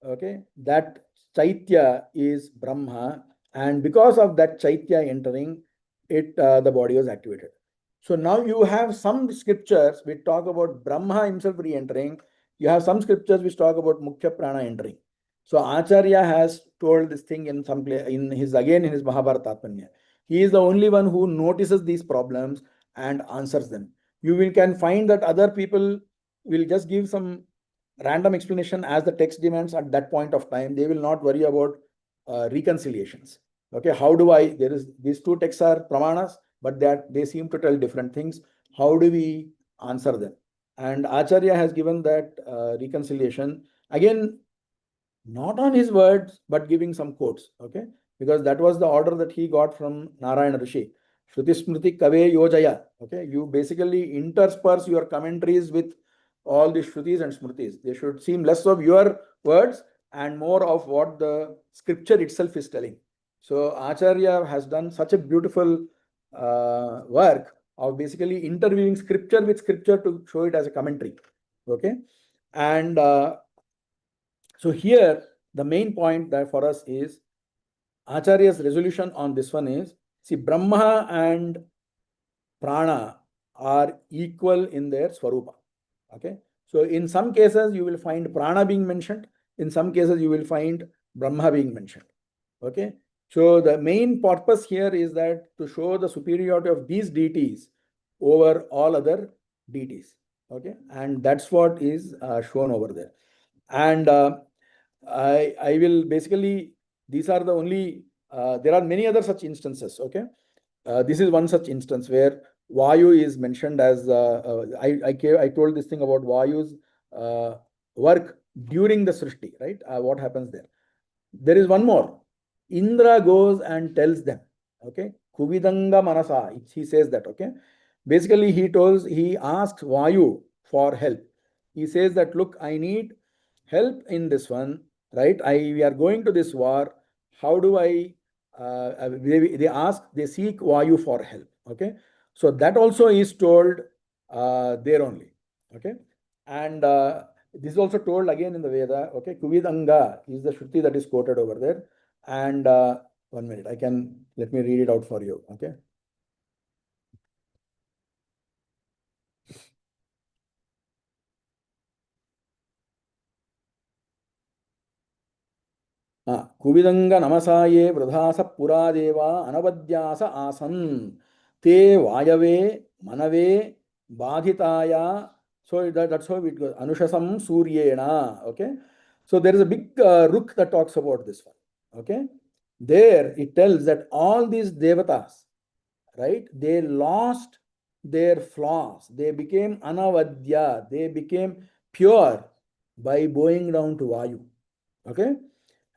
C: okay, that Chaitya is Brahma, and because of that Chaitya entering, the body was activated. So now you have some scriptures which talk about Brahma himself re-entering. You have some scriptures which talk about Mukhyaprana entering. So Acharya has told this thing in some place in his Mahabharata Tatpanya. He is the only one who notices these problems and answers them. You can find that other people will just give some random explanation as the text demands at that point of time. They will not worry about reconciliations. Okay, how do these two texts are pramanas, but they seem to tell different things. How do we answer them? And Acharya has given that reconciliation again, not on his words, but giving some quotes. Okay, because that was the order that he got from Narayana Rishi. Shruti Smriti Kave Yojaya. Okay, you basically intersperse your commentaries with all the Shrutis and Smritis. They should seem less of your words and more of what the scripture itself is telling. So Acharya has done such a beautiful work of basically interviewing scripture with scripture to show it as a commentary. Okay, and so here the main point that for us is Acharya's resolution on this one is, see, Brahma and Prana are equal in their Swarupa. Okay. So in some cases, you will find Prana being mentioned. In some cases, you will find Brahma being mentioned. Okay. So the main purpose here is that to show the superiority of these deities over all other deities. Okay. And that's what is shown over there. And I will basically, these are the only, there are many other such instances. Okay. This is one such instance where Vayu is mentioned as, I told this thing about Vayu's work during the Srishti, right? What happens there? There is one more. Indra goes and tells them, okay, Kuvidanga Manasa, he says that, okay. Basically, he asks Vayu for help. He says that, look, I need help in this one, right? We are going to this war. How do I, they seek Vayu for help, okay. So that also is told there only, okay. And this is also told again in the Veda, okay. Kuvidanga is the Shruti that is quoted over there. And 1 minute, let me read it out for you, okay. कुविदंग नमसाये वृधास पुरा देवा अनवद्यास आसन ते वायवे मनवे बाधिताया. So that's how it goes. Anushasam Suryena. Okay. So there is a big rook that talks about this one. Okay. There it tells that all these devatas, right, they lost their flaws. They became anavadya. They became pure by bowing down to Vayu. Okay.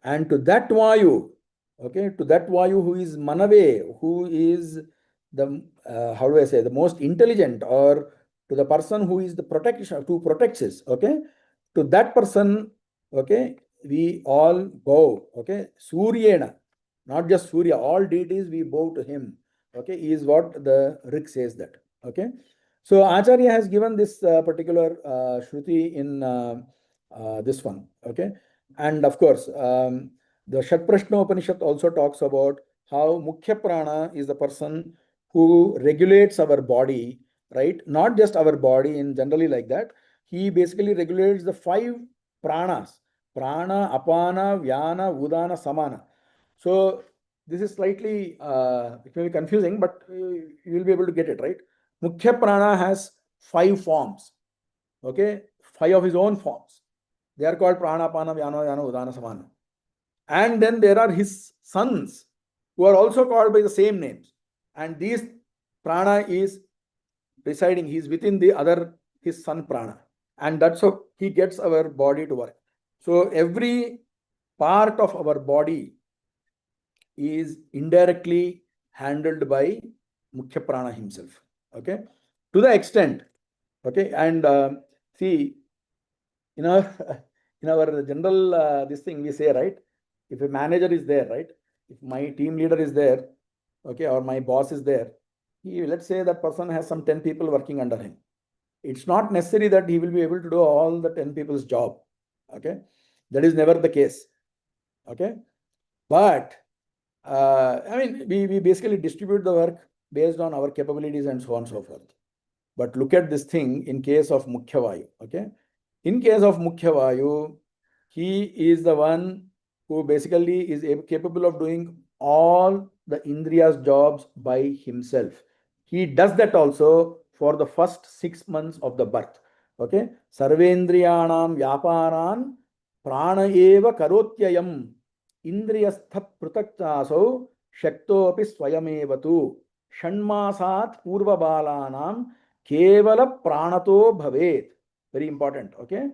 C: And to that Vayu, okay, to that Vayu who is Manave, who is the, how do I say, the most intelligent, or to the person who is the protection, who protects us, okay, to that person, okay, we all bow, okay, Suryena, not just Surya, all deities we bow to him, okay, is what the Rik says that, okay. So Acharya has given this particular Shruti in this one, okay. And of course, the Shatprashna Upanishad also talks about how Mukhyaprana is the person who regulates our body, right? Not just our body in generally like that. He basically regulates the 5 pranas: prana, apana, vyana, udana, samana. So this is slightly, it may be confusing, but you will be able to get it, right? Mukhyaprana has 5 forms, okay? 5 of his own forms. They are called prana, apana, vyana, vyana, udana, samana. And then there are his sons who are also called by the same names. And these prana is residing, he is within the other, his son prana. And that's how he gets our body to work. So every part of our body is indirectly handled by Mukhyaprana himself. Okay. To the extent, okay. And see, in our general this thing we say, right? If a manager is there, right? If my team leader is there, okay, or my boss is there, let's say that person has some 10 people working under him. It's not necessary that he will be able to do all the 10 people's job. Okay. That is never the case. Okay. But I mean, we basically distribute the work based on our capabilities and so on and so forth. But look at this thing in case of Mukhyavayu. Okay. In case of Mukhyavayu, he is the one who basically is capable of doing all the Indriya's jobs by himself. He does that also for the first 6 months of the birth. Okay. Sarvendriyanam vyaparan prana eva karotyayam indriyastha prutaktasau shaktopi swayamevatu shanmasat purva balanam kevala pranato bhavet. Very important. Okay.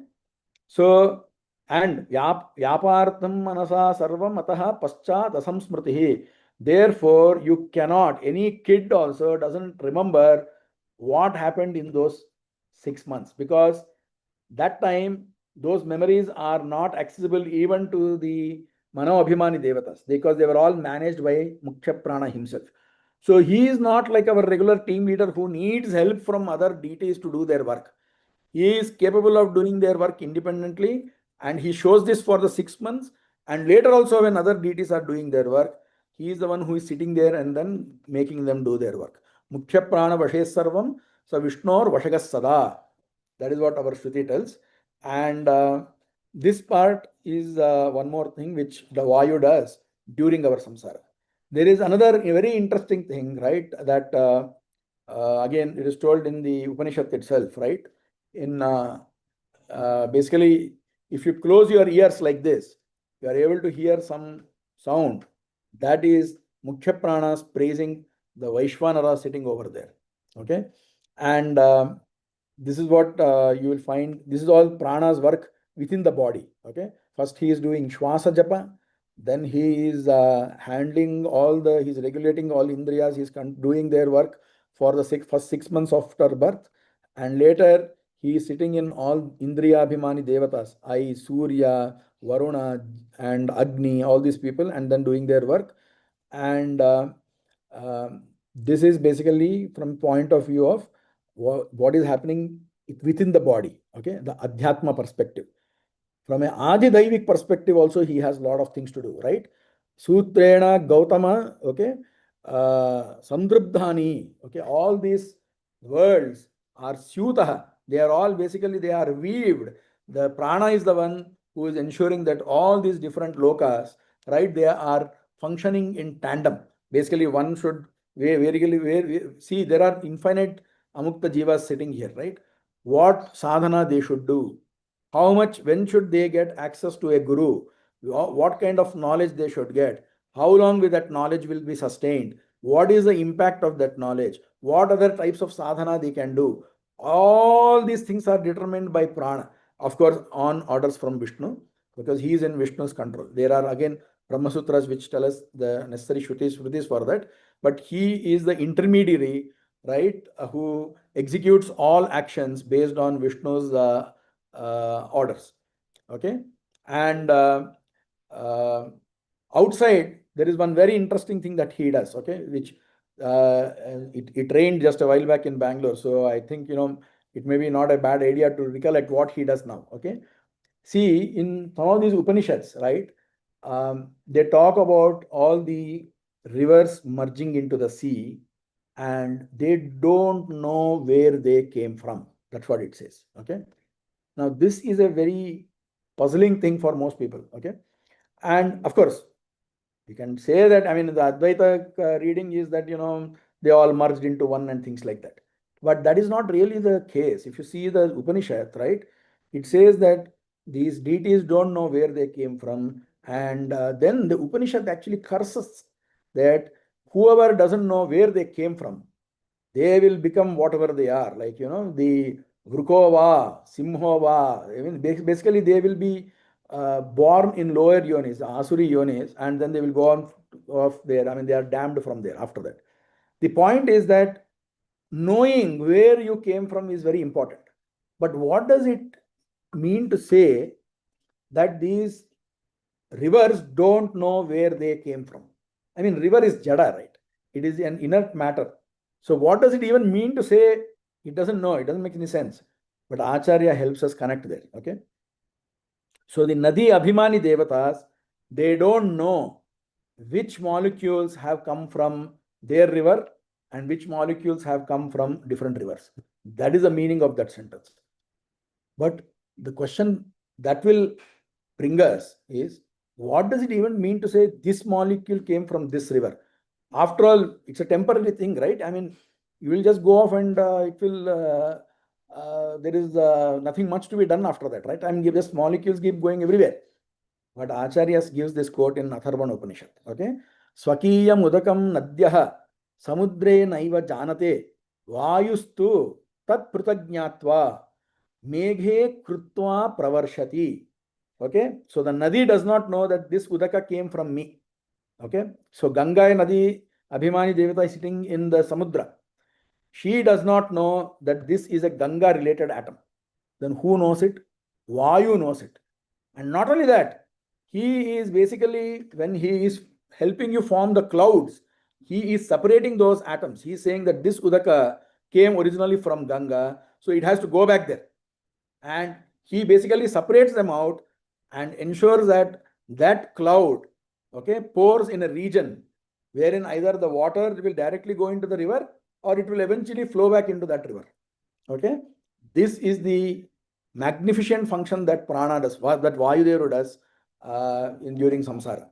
C: So, and vyapartham manasa sarvam ataha paschat asamsmritihi. Therefore, you cannot, any kid also doesn't remember what happened in those 6 months, because that time those memories are not accessible even to the Mano Abhimani Devatas, because they were all managed by Mukhyaprana himself. So he is not like our regular team leader who needs help from other deities to do their work. He is capable of doing their work independently, and he shows this for the 6 months. And later also, when other deities are doing their work, he is the one who is sitting there and then making them do their work. Mukhya prana vashe sarvam sa Vishnor vashagas sada. That is what our Shruti tells. And this part is one more thing which the Vayu does. during our samsara. There is another very interesting thing, right? That again, it is told in the Upanishad itself, right? In basically, if you close your ears like this, you are able to hear some sound. That is Mukhyapranas praising the Vaishvanara sitting over there. Okay, and this is what you will find. This is all pranas work within the body. Okay, first he is doing Shwasa Japa, then he is handling all the, he's regulating all Indriyas, he's doing their work for the first 6 months after birth, and later he is sitting in all Indriya Abhimani Devatas, I, Surya, Varuna, and Agni, all these people, and then doing their work. And this is basically from point of view of what is happening within the body, okay, the Adhyatma perspective. From an Adidaivic perspective also, he has a lot of things to do, right? Sutrena Gautama, okay, Samdrubdhani, okay, all these words are Syutaha. They are all basically, they are weaved. The prana is the one who is ensuring that all these different lokas, right, they are functioning in tandem. Basically, one should see, there are infinite Amukta Jivas sitting here, right? What sadhana they should do, how much, when should they get access to a guru, what kind of knowledge they should get, how long will that knowledge will be sustained, what is the impact of that knowledge, what other types of sadhana they can do. All these things are determined by prana, of course on orders from Vishnu, because he is in Vishnu's control. There are again Brahma Sutras which tell us the necessary shrutis for that, but he is the intermediary, right, who executes all actions based on Vishnu's orders. Okay, and outside there is one very interesting thing that he does, okay, which it rained just a while back in Bangalore, so I think it may be not a bad idea to recollect what he does now. Okay, see, in some of these Upanishads, right, they talk about all the rivers merging into the sea, and they don't know where they came from. That's what it says. Okay, now this is a very puzzling thing for most people. Okay, and of course you can say that, I mean, the Advaita reading is that they all merged into one and things like that, but that is not really the case. If you see the Upanishad, right, it says that these deities don't know where they came from, and then the Upanishad actually curses that whoever doesn't know where they came from, they will become whatever they are, like the Vrukova, Simhova. I mean, basically they will be born in lower yonis, Asuri yonis, and then they will go on off there. I mean, they are damned from there after that. The point is that knowing where you came from is very important. But what does it mean to say that these rivers don't know where they came from? I mean, river is jada, right? It is an inert matter. So what does it even mean to say it doesn't know? It doesn't make any sense. But Acharya helps us connect there. Okay. So the Nadi Abhimani Devatas, they don't know which molecules have come from their river and which molecules have come from different rivers. That is the meaning of that sentence. But the question that will bring us is, what does it even mean to say this molecule came from this river? After all, it's a temporary thing, right? I mean, you will just go off and it will, there is nothing much to be done after that, right? I mean, just molecules keep going everywhere. But Acharya gives this quote in Atharvana Upanishad, okay? Swakiya mudakam nadyaha samudre naiva janate vayustu tat prutagnatva meghe krutva pravarshati. Okay, so the Nadi does not know that this Udaka came from me. Okay, so Ganga Nadi Abhimani Devata is sitting in the Samudra. She does not know that this is a Ganga related atom. Then who knows it? Vayu knows it. And not only that, he is basically, when he is helping you form the clouds, he is separating those atoms. He is saying that this Udaka came originally from Ganga, so it has to go back there. And he basically separates them out and ensures that that cloud, okay, pours in a region wherein either the water will directly go into the river or it will eventually flow back into that river. Okay, this is the magnificent function that prana does, that Vayudeva does during samsara.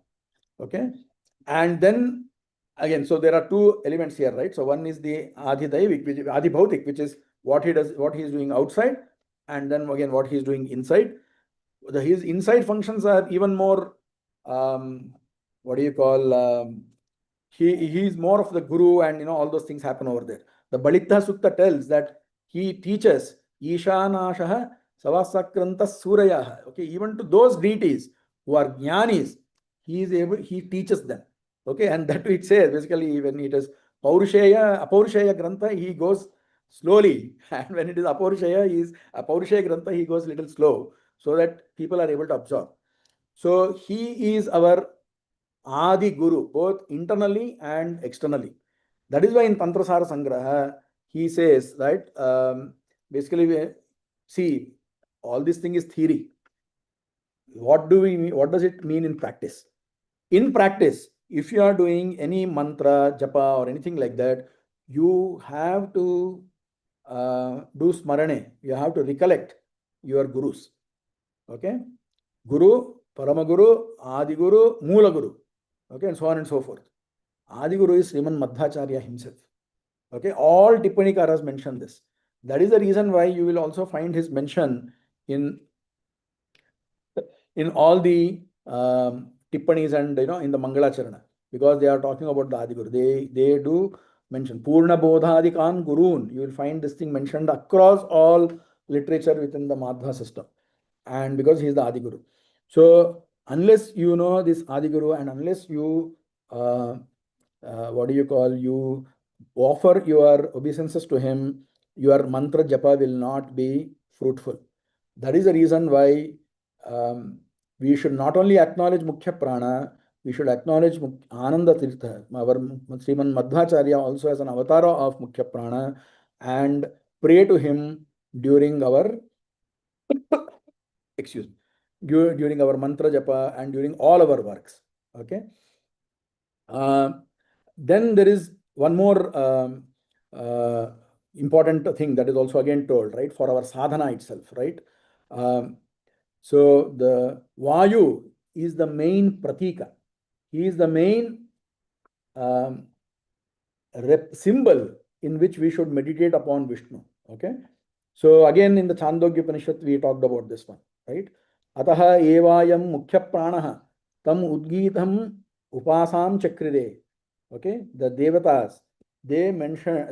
C: Okay, And then again, so there are two elements here, right? So one is the Adhidaivik, which is Adhibhautik, which is what he does, what he is doing outside, and then again what he is doing inside. His inside functions are even more, what do you call, he is more of the guru, and all those things happen over there. The Balitha Sutta tells that he teaches Ishanashaha Savasakranta Surayah. Okay, even to those deities who are jnanis, he teaches them. Okay, and that it says basically when it is Apaurushaya Grantha, he goes slowly, and when it is Apaurushaya Grantha, he goes little slow, so that people are able to absorb. So he is our Adi Guru, both internally and externally. That is why in Tantrasara Sangraha, he says, right, basically, see, all this thing is theory. What does it mean in practice? In practice, if you are doing any mantra, japa, or anything like that, you have to do smarane. You have to recollect your gurus. Okay? Guru, Paramaguru, Adiguru, Moola Guru. Okay, and so on and so forth. Adiguru is Sriman Madhvacharya himself. Okay, all Tippanikaras mention this. That is the reason why you will also find his mention in all the Tippanis and in the Mangalacharana, because they are talking about the Adiguru. They do mention Purna Bodhadikan Gurun. You will find this thing mentioned across all literature within the Madhva system, and because he is the Adiguru. So unless you know this Adiguru, and unless you you offer your obeisances to him, your mantra japa will not be fruitful. That is the reason why we should not only acknowledge Mukhyaprana, we should acknowledge Ananda Tirtha, our Sriman Madhvacharya, also as an avatara of Mukhyaprana, and pray to him during our during our mantra japa and during all our works. Okay. Then there is one more important thing that is also again told, right, for our sadhana itself, right? So the Vayu is the main pratika. He is the main symbol in which we should meditate upon Vishnu. Okay. So again in the Chandogya Upanishad we talked about this one, right? Ataha evayam mukhya pranaha tam udgitam upasam chakride. Okay, the devatas, they meditated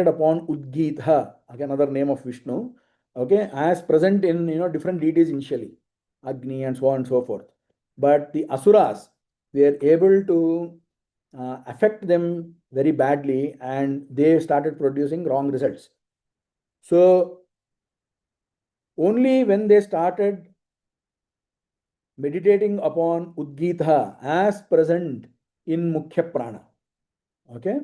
C: upon Udgitha, again another name of Vishnu, okay, as present in different deities initially, Agni and so on and so forth. But the asuras were able to affect them very badly, and they started producing wrong results. So only when they started meditating upon Udgitha as present in Mukhyaprana, okay,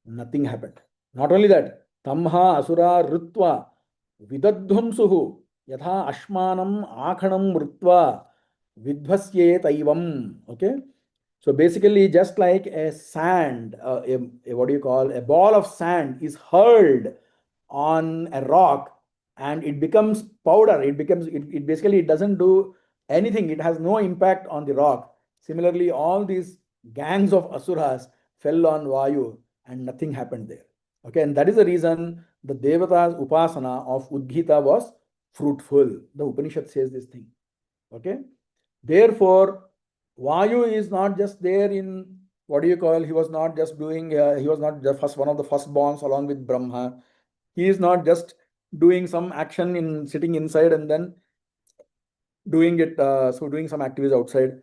C: nothing happened. Not only that, Tamha Asura Rutva Vidadhvamsuhu Yatha Ashmanam Akhanam Rutva Vidvasye Taivam. Okay, so basically, just like a sand, a ball of sand is hurled on a rock and it becomes powder, it basically doesn't do anything, it has no impact on the rock. Similarly, all these gangs of asuras fell on Vayu and nothing happened there. Okay, and that is the reason the Devata's upasana of Udgita was fruitful. The Upanishad says this thing. Okay, therefore, Vayu is not just there in he was not just doing, he was not the one of the firstborns along with Brahma. He is not just doing some action in sitting inside and then doing it, doing some activities outside.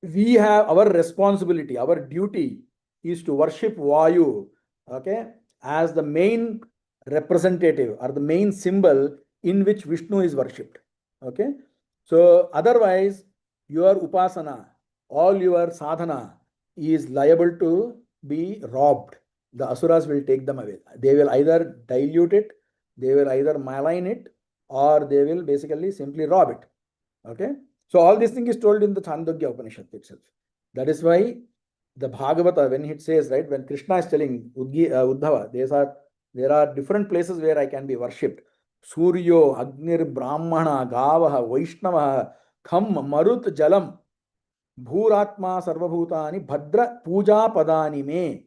C: We have our responsibility, our duty is to worship Vayu, okay, as the main representative or the main symbol in which Vishnu is worshipped. Okay, so otherwise your upasana, all your sadhana is liable to be robbed. The asuras will take them away. They will either dilute it, they will either malign it, or they will basically simply rob it. Okay, so all this thing is told in the Chandogya Upanishad itself. That is why the Bhagavata, when it says, right, when Krishna is telling Uddhava, there are different places where I can be worshipped. Suryo, Agnir, Brahmana, Gavaha, Vaishnava, Kham, Marut, Jalam. Bhuratma Sarvabhutani Bhadra Puja Padani Me.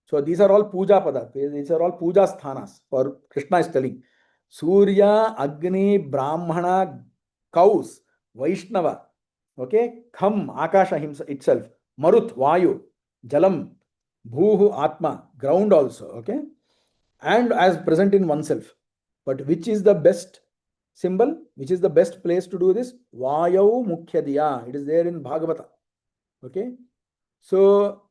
C: So these are all puja pada. These are all puja sthanas. For Krishna is telling Surya, Agni, Brahmana, cows, Vaishnava, okay, Kham, Akasha itself, Marut, Vayu, Jalam, Bhuhu, Atma, ground also, okay, and as present in oneself. But which is the best symbol? Which is the best place to do this? Vayau Mukhyadiya. It is there in Bhagavata. Okay. So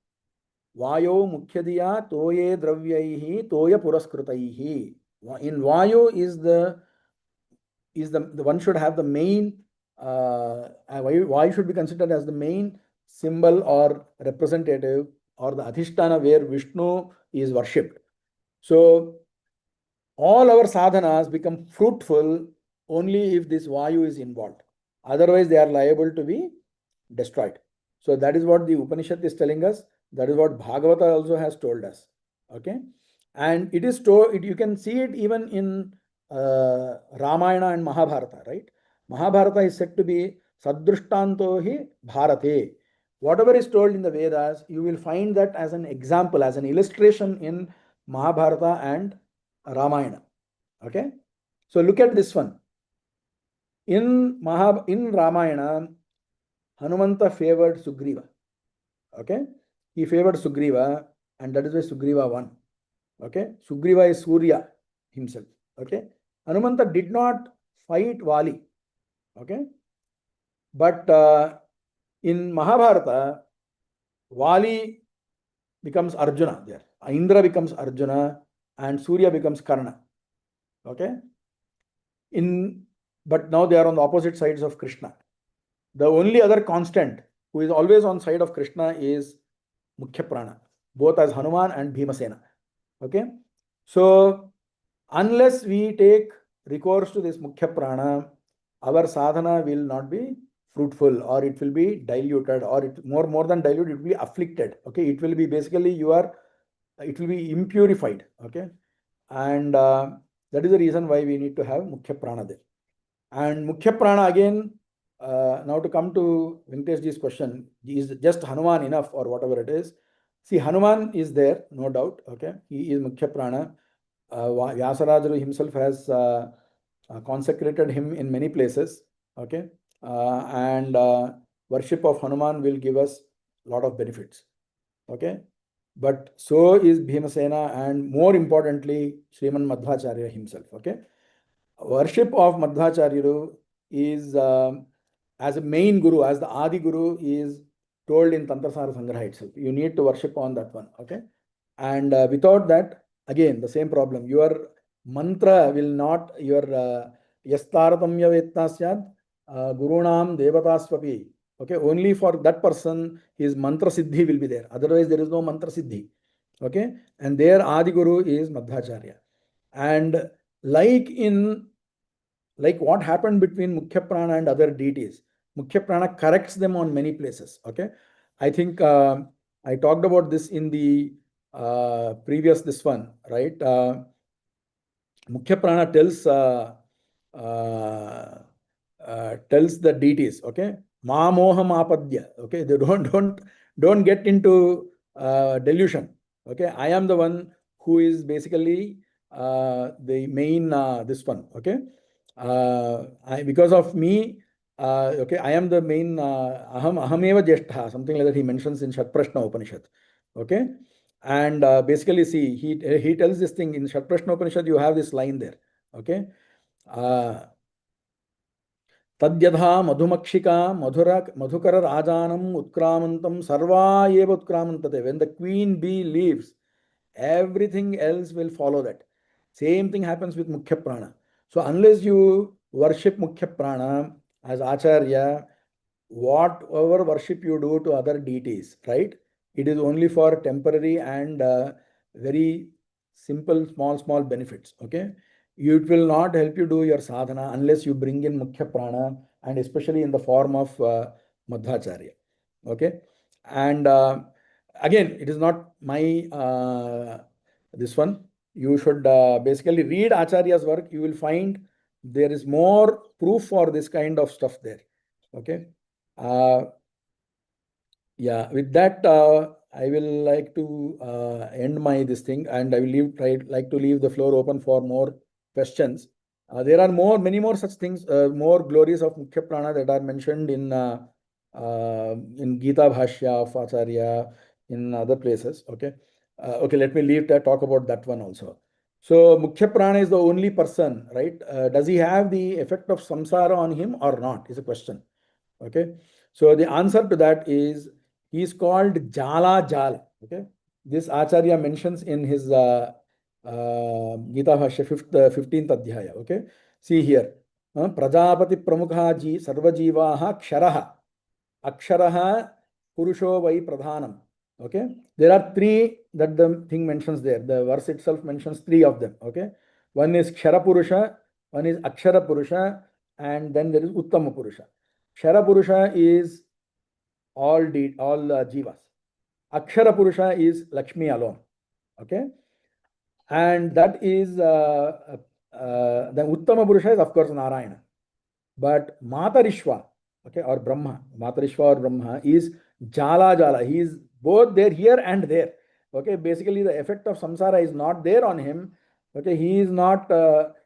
C: Vayo Mukhyadiya Toye Dravyaihi Toya Puraskritaihi. In Vayo is the one should have the main why should be considered as the main symbol or representative or the Adhisthana where Vishnu is worshipped. So all our sadhanas become fruitful only if this Vayu is involved. Otherwise, they are liable to be destroyed. So that is what the Upanishad is telling us. That is what Bhagavata also has told us. Okay, and it is told. You can see it even in Ramayana and Mahabharata. Right, Mahabharata is said to be Sadrushtanto hi Bharate. Whatever is told in the Vedas, you will find that as an example, as an illustration in Mahabharata and Ramayana. Okay, so look at this one. In Ramayana, Hanumanta favored Sugriva. Okay, he favored Sugriva, and that is why Sugriva won. Okay, Sugriva is Surya himself. Okay, Hanumanta did not fight Vali. Okay, but in Mahabharata, Vali becomes Arjuna there. Indra becomes Arjuna, and Surya becomes Karna. Okay, but now they are on the opposite sides of Krishna. The only other constant who is always on side of Krishna is Mukhyaprana, both as Hanuman and Bhimasena. Okay, so unless we take recourse to this Mukhyaprana, our sadhana will not be fruitful, or it will be diluted, or it more than diluted, it will be afflicted. Okay, it will be basically it will be impurified. Okay, and that is the reason why we need to have Mukhyaprana there. And Mukhyaprana again. Now to come to Venkateshji's question, is just Hanuman enough or whatever it is? See, Hanuman is there, no doubt. Okay, he is Mukhyaprana. Vyasarajulu himself has consecrated him in many places. Okay, and worship of Hanuman will give us a lot of benefits. Okay, but so is Bhimasena, and more importantly, Sriman Madhvacharya himself. Okay, worship of Madhvacharya is as a main guru, as the Adi Guru is told in Tantrasara Sangraha itself. You need to worship on that one. Okay, and without that, again the same problem. Your mantra will not, your yastaratamya vetnasyad gurunam devatasvapi. Okay, only for that person his mantra siddhi will be there. Otherwise, there is no mantra siddhi. Okay, and there Adi Guru is Madhvacharya. And like what happened between Mukhyaprana and other deities, Mukhyaprana corrects them on many places. Okay, I think I talked about this in the previous this one, right? Mukhyaprana tells the deities, okay, ma moham apadya. Okay, they don't get into delusion. Okay, I am the one who is basically the main this one. Okay, because of me, okay, I am the main ahameva jeshtha, something like that he mentions in Shatprashna Upanishad. Okay, and basically see, he tells this thing in Shatprashna Upanishad. You have this line there. Okay, Tadyadha madhumakshika madhukara rajanam utkramantam sarva eva utkramantate. When the queen bee leaves, everything else will follow that. Same thing happens with Mukhyaprana. So unless you worship Mukhyaprana as Acharya, whatever worship you do to other deities, right? It is only for temporary and very simple, small benefits. Okay, it will not help you do your sadhana unless you bring in Mukhyaprana, and especially in the form of Madhvacharya. Okay, and again, it is not my this one. You should basically read Acharya's work. You will find there is more proof for this kind of stuff there. Okay. Yeah, with that, I will like to end my this thing, and I will like to leave the floor open for more questions. There are many more such things, more glories of Mukhyaprana that are mentioned in Gita Bhashya of Acharya, in other places. Okay, okay, let me leave that, talk about that one also. So Mukhyaprana is the only person, right? Does he have the effect of samsara on him or not? Is a question. Okay, so the answer to that is he is called Jala Jala. Okay, this Acharya mentions in his Gita Bhashya 15th Adhyaya. Okay, see here, Prajapati Pramukhaji Sarvajivaha Ksharaha Aksharaha Purusho Vai Pradhanam. Okay, there are three that the thing mentions there. The verse itself mentions three of them. Okay, one is Kshara Purusha, one is Akshara Purusha, and then there is Uttama Purusha. Kshara Purusha is all jivas. Akshara Purusha is Lakshmi alone. Okay, and that is the Uttama Purusha is of course Narayana. But Matarishwa, okay, or Brahma, Matarishwa or Brahma is Jala Jala. He is both there, here and there. Okay, basically the effect of samsara is not there on him. Okay, he is not,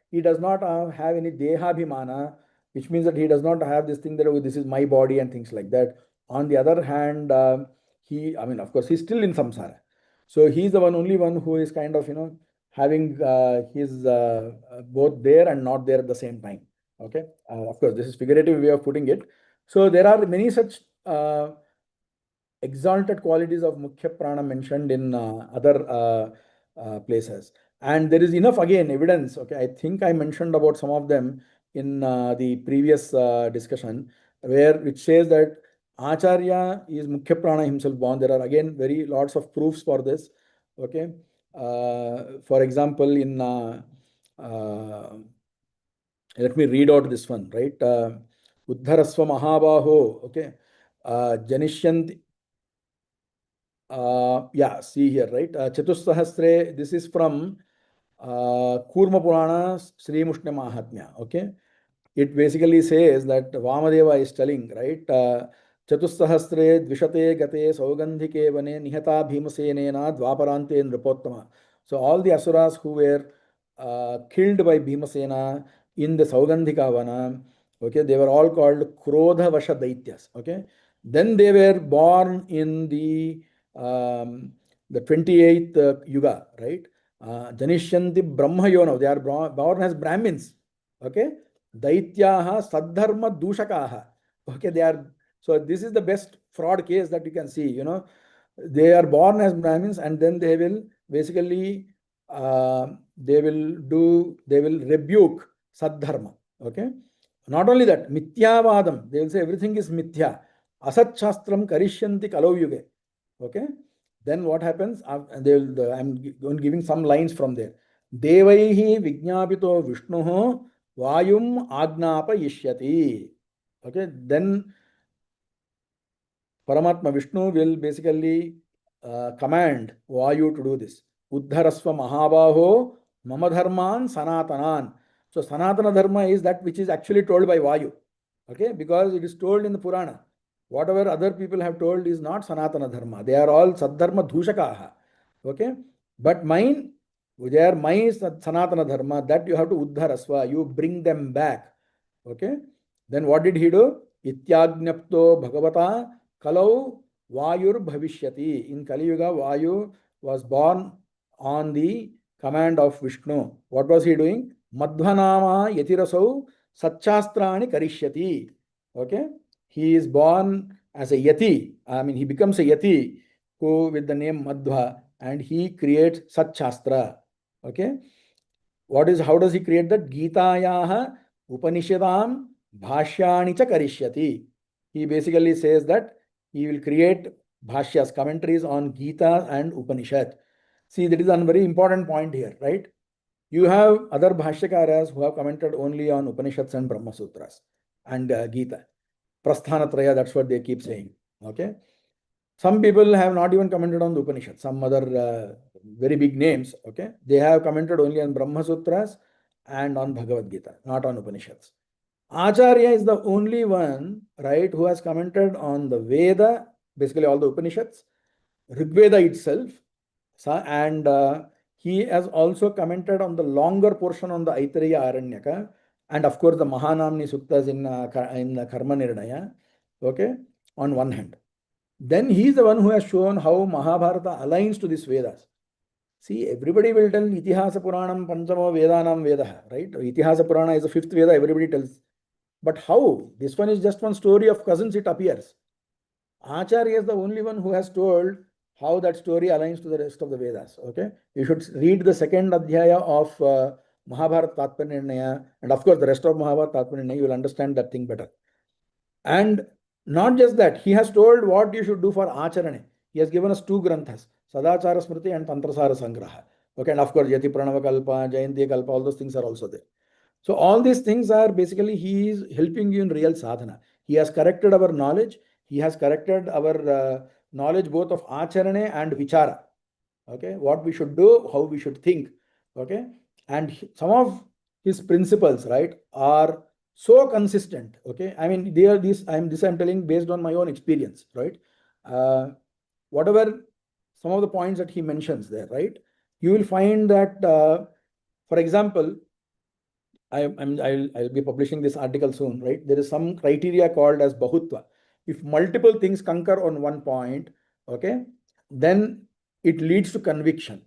C: he does not have any dehabhimana, which means that he does not have this thing that, oh, this is my body and things like that. On the other hand, I mean, of course, he's still in samsara. So he's the only one who is kind of, having his both there and not there at the same time. Okay, of course, this is figurative way of putting it. So there are many such exalted qualities of Mukhyaprana mentioned in other places. And there is enough, again, evidence. Okay, I think I mentioned about some of them in the previous discussion, which says that Acharya is Mukhyaprana himself born. There are again very lots of proofs for this. Okay, for example, in let me read out this one, right? Uddharasva Mahabaho, okay. Janishyanti, yeah, see here, right? Chatussahasre, this is from Kurma Purana, Sri Mushna Mahatmya, okay. It basically says that Vamadeva is telling, right? Chatussahasre Dvishate Gate Saugandhike Vane Nihata Bhimasenena Dvaparante Nripottama. So all the asuras who were killed by Bhimasena in the Saugandhika Vana, okay, they were all called Krodha Vasha Daityas, okay. Then they were born in the 28th Yuga, right? Janishyanti Brahma Yonav, they are born as Brahmins, okay. Daityaha Sadharma Dushakaha, okay, they are, so this is the best fraud case that you can see, they are born as Brahmins and then they will basically they will rebuke Sadharma. Okay. Not only that, Mithyavadam, they will say everything is Mithya. Asat Shastram Karishyanti Kalau Yuge. Okay. Then what happens? I'm giving some lines from there. Devaihi Vijnapito Vishnuho Vayum Agnapa Yishyati. Okay. Then Paramatma Vishnu will basically command Vayu to do this. Uddharasva Mahabaho Mamadharman Sanatanan. So Sanatana Dharma is that which is actually told by Vayu. Okay, because it is told in the Purana. Whatever other people have told is not Sanatana Dharma. They are all Saddharma Dhushakaha. Okay, but mine, they are my Sanatana Dharma, that you have to Uddharasva, you bring them back. Okay, then what did he do? Ityagnapto Bhagavata Kalau Vayur Bhavishyati. In Kali Yuga, Vayu was born on the command of Vishnu. What was he doing? Madhvanama Yatirasau Satchastrani Karishyati. Okay, he is born as a Yati. I mean, he becomes a Yati who with the name Madhva, and he creates Satchastra. Okay, how does he create that? Gitayaha Upanishadam Bhashyani cha Karishyati. He basically says that he will create bhashyas, commentaries on Gita and Upanishad. See, that is a very important point here, right? You have other bhashyakaras who have commented only on Upanishads and Brahma Sutras and Gita. Prasthanatraya, that's what they keep saying. Okay. Some people have not even commented on the Upanishad, some other very big names. Okay. They have commented only on Brahma Sutras and on Bhagavad Gita, not on Upanishads. Acharya is the only one, right, who has commented on the Veda basically all the Upanishads, Rigveda itself, and he has also commented on the longer portion on the Aitareya Aranyaka, and of course the Mahanamni Suktas in Karma Nirnaya, okay, on one hand. Then he is the one who has shown how Mahabharata aligns to these Vedas. See, everybody will tell Itihasa Puranam Panchamo Vedanam Vedaha, right? Itihasa Purana is the fifth Veda, everybody tells. But how? This one is just one story of cousins, it appears. Acharya is the only one who has told how that story aligns to the rest of the Vedas. Okay, you should read the second adhyaya of Mahabharata Tatparya, and of course the rest of Mahabharata Tatparya, you will understand that thing better. And not just that, he has told what you should do for Acharane. He has given us two granthas, Sadachara Smriti and Tantrasara Sangraha. Okay, and of course Yati Pranava Kalpa, Jayanti Kalpa, all those things are also there. So all these things are basically he is helping you in real sadhana. He has corrected our knowledge. He has corrected our knowledge both of acharane and vichara. Okay, what we should do, how we should think. Okay, and some of his principles, right, are so consistent. Okay, I mean they are this I'm telling based on my own experience, right? Whatever some of the points that he mentions there, right, you will find that, for example, I'll be publishing this article soon, right? There is some criteria called as Bahutva. If multiple things concur on one point, okay, then it leads to conviction.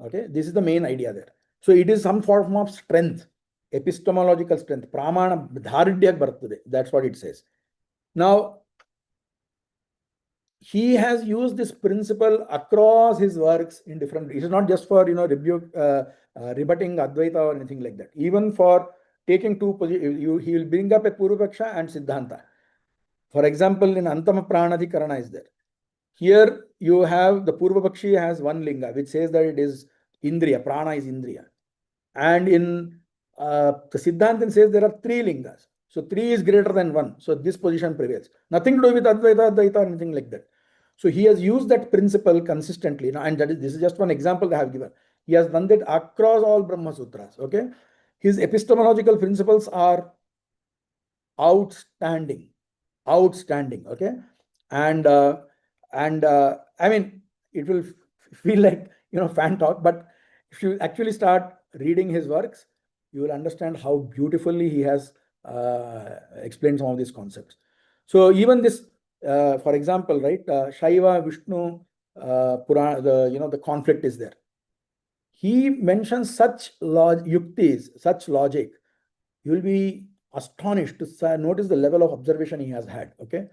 C: Okay, this is the main idea there. So it is some form of strength, epistemological strength. Pramana dharidyak bartade. That's what it says. Now, he has used this principle across his works in different. It is not just for rebutting Advaita or anything like that. Even for taking two positions, he will bring up a Purvapaksha and Siddhanta. For example, in Antama Pranadhikarana is there. Here you have the Purvapakshi has one linga, which says that it is Indriya, Prana is Indriya. And in the Siddhantan says there are three lingas. So 3 is greater than 1. So this position prevails. Nothing to do with Advaita, Advaita, or anything like that. So he has used that principle consistently. Now, and this is just one example I have given. He has done that across all Brahma Sutras. Okay, his epistemological principles are outstanding. Okay, and I mean it will feel like fan talk, but if you actually start reading his works, you will understand how beautifully he has explained some of these concepts. So even this, for example, right, Shaiva Vishnu Purana, the conflict is there. He mentions such yuktis, such logic. You will be astonished to notice the level of observation he has had. Okay,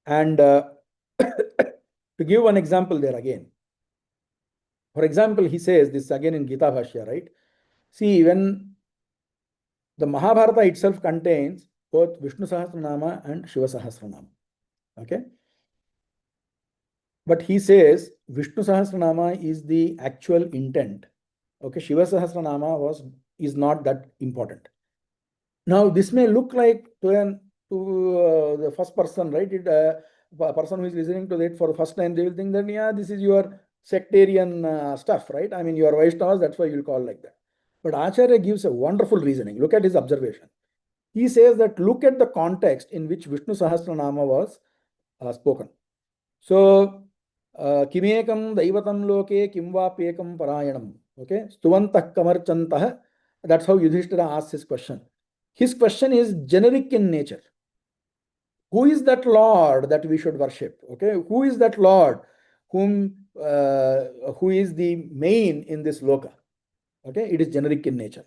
C: and to give one example there again. For example, he says this again in Gita Bhashya, right? See, when the Mahabharata itself contains both Vishnu Sahasranama and Shiva Sahasranama. Okay. But he says Vishnu Sahasranama is the actual intent. Okay, Shiva Sahasranama is not that important. Now, this may look like to the first person, right? A person who is listening to it for the first time, they will think that, yeah, this is your sectarian stuff, right? I mean, you are Vaishnavas, that's why you'll call like that. But Acharya gives a wonderful reasoning. Look at his observation. He says that look at the context in which Vishnu Sahasranama was spoken. So, Kimekam Daivatam Loke Kimvapekam Parayanam. Okay, Stuvantah Kamarchantah. That's how Yudhishthira asks his question. His question is generic in nature. Who is that Lord that we should worship? Okay, who is that Lord who is the main in this loka? Okay, it is generic in nature.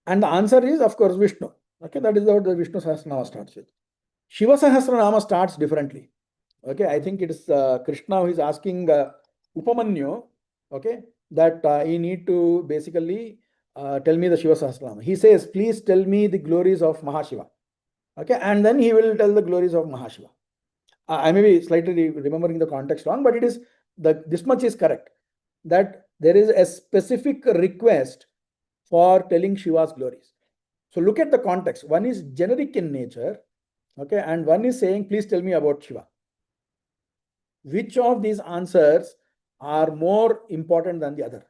C: And the answer is, of course, Vishnu. Okay, that is what the Vishnu Sahasranama starts with. Shiva Sahasranama starts differently. Okay, I think it is Krishna who is asking Upamanyu, okay, that you need to basically tell me the Shiva Sahasranama. He says, please tell me the glories of Mahashiva. Okay, and then he will tell the glories of Mahashiva. I may be slightly remembering the context wrong, but it is this much is correct, that there is a specific request for telling Shiva's glories. So look at the context. One is generic in nature, okay, and one is saying, please tell me about Shiva. Which of these answers are more important than the other?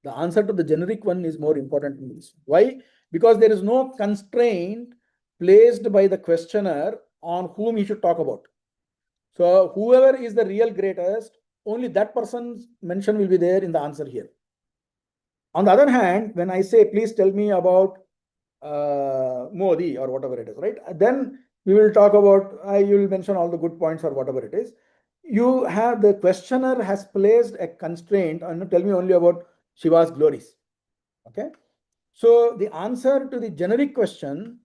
C: The answer to the generic one is more important in this. Why? Because there is no constraint placed by the questioner on whom he should talk about. So whoever is the real greatest, only that person's mention will be there in the answer here. On the other hand, when I say, please tell me about Modi or whatever it is, right? Then we will talk about, you will mention all the good points or whatever it is. You have, the questioner has placed a constraint and tell me only about Shiva's glories. Okay. So the answer to the generic question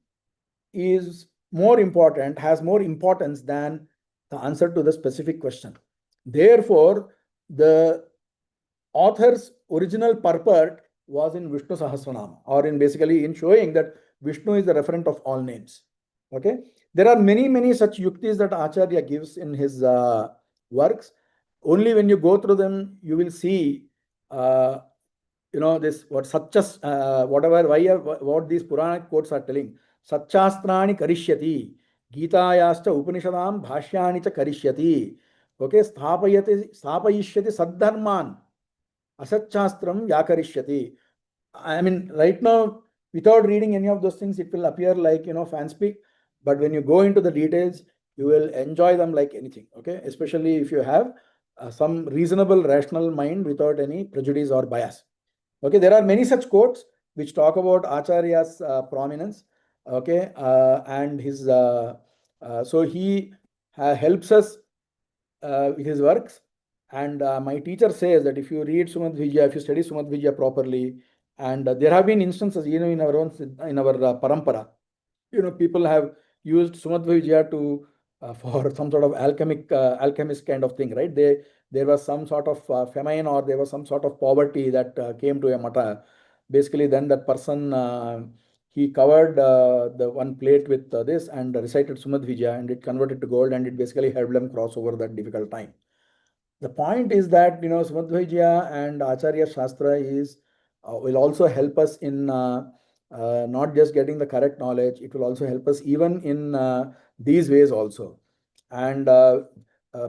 C: is more important, has more importance than the answer to the specific question. Therefore, the author's original purport was in Vishnu Sahasranama, or in basically in showing that Vishnu is the referent of all names. Okay. There are many such yuktis that Acharya gives in his works. Only when you go through them, you will see this what Satchas, whatever, what these Puranic quotes are telling. Satchastrani karishyati, Gitayascha Upanishadam bhashyani cha karishyati. Okay, stapayishyati saddharman, asatchastram vyakarishyati. I mean, right now, without reading any of those things, it will appear like, fan speak. But when you go into the details, you will enjoy them like anything. Okay, especially if you have some reasonable, rational mind without any prejudice or bias. Okay, there are many such quotes which talk about Acharya's prominence. Okay, and his so he helps us with his works. And my teacher says that if you read Sumad Vijaya, if you study Sumad Vijaya properly, and there have been instances, in our own, in our parampara, people have used Sumad Vijaya to for some sort of alchemist kind of thing, right? There was some sort of famine, or there was some sort of poverty that came to a mata. Basically, then that person he covered the one plate with this and recited Sumad Vijaya, and it converted to gold, and it basically helped them cross over that difficult time. The point is that Sumad Vijaya and Acharya Shastra is will also help us in not just getting the correct knowledge. It will also help us even in these ways also. And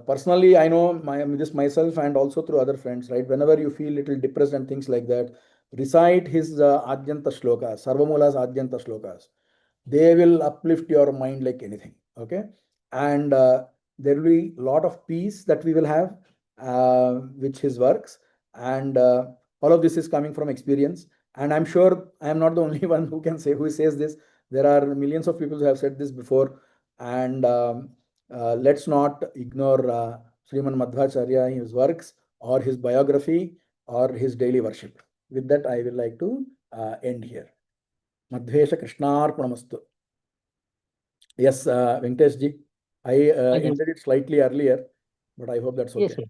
C: personally, I know this myself, and also through other friends, right? Whenever you feel little depressed and things like that, recite his Adyanta Shlokas, Sarvamula's Adyanta Shlokas. They will uplift your mind like anything. Okay. And there will be a lot of peace that we will have with his works. And all of this is coming from experience. And I'm sure I am not the only one who says this. There are millions of people who have said this before. And let's not ignore Sriman Madhvacharya, his works, or his biography, or his daily worship. With that, I will like to end here. Madhvesha Krishnarpanamastu. Yes, Venkatesh ji, I ended it slightly earlier, but I hope that's okay.
B: Yes, sir.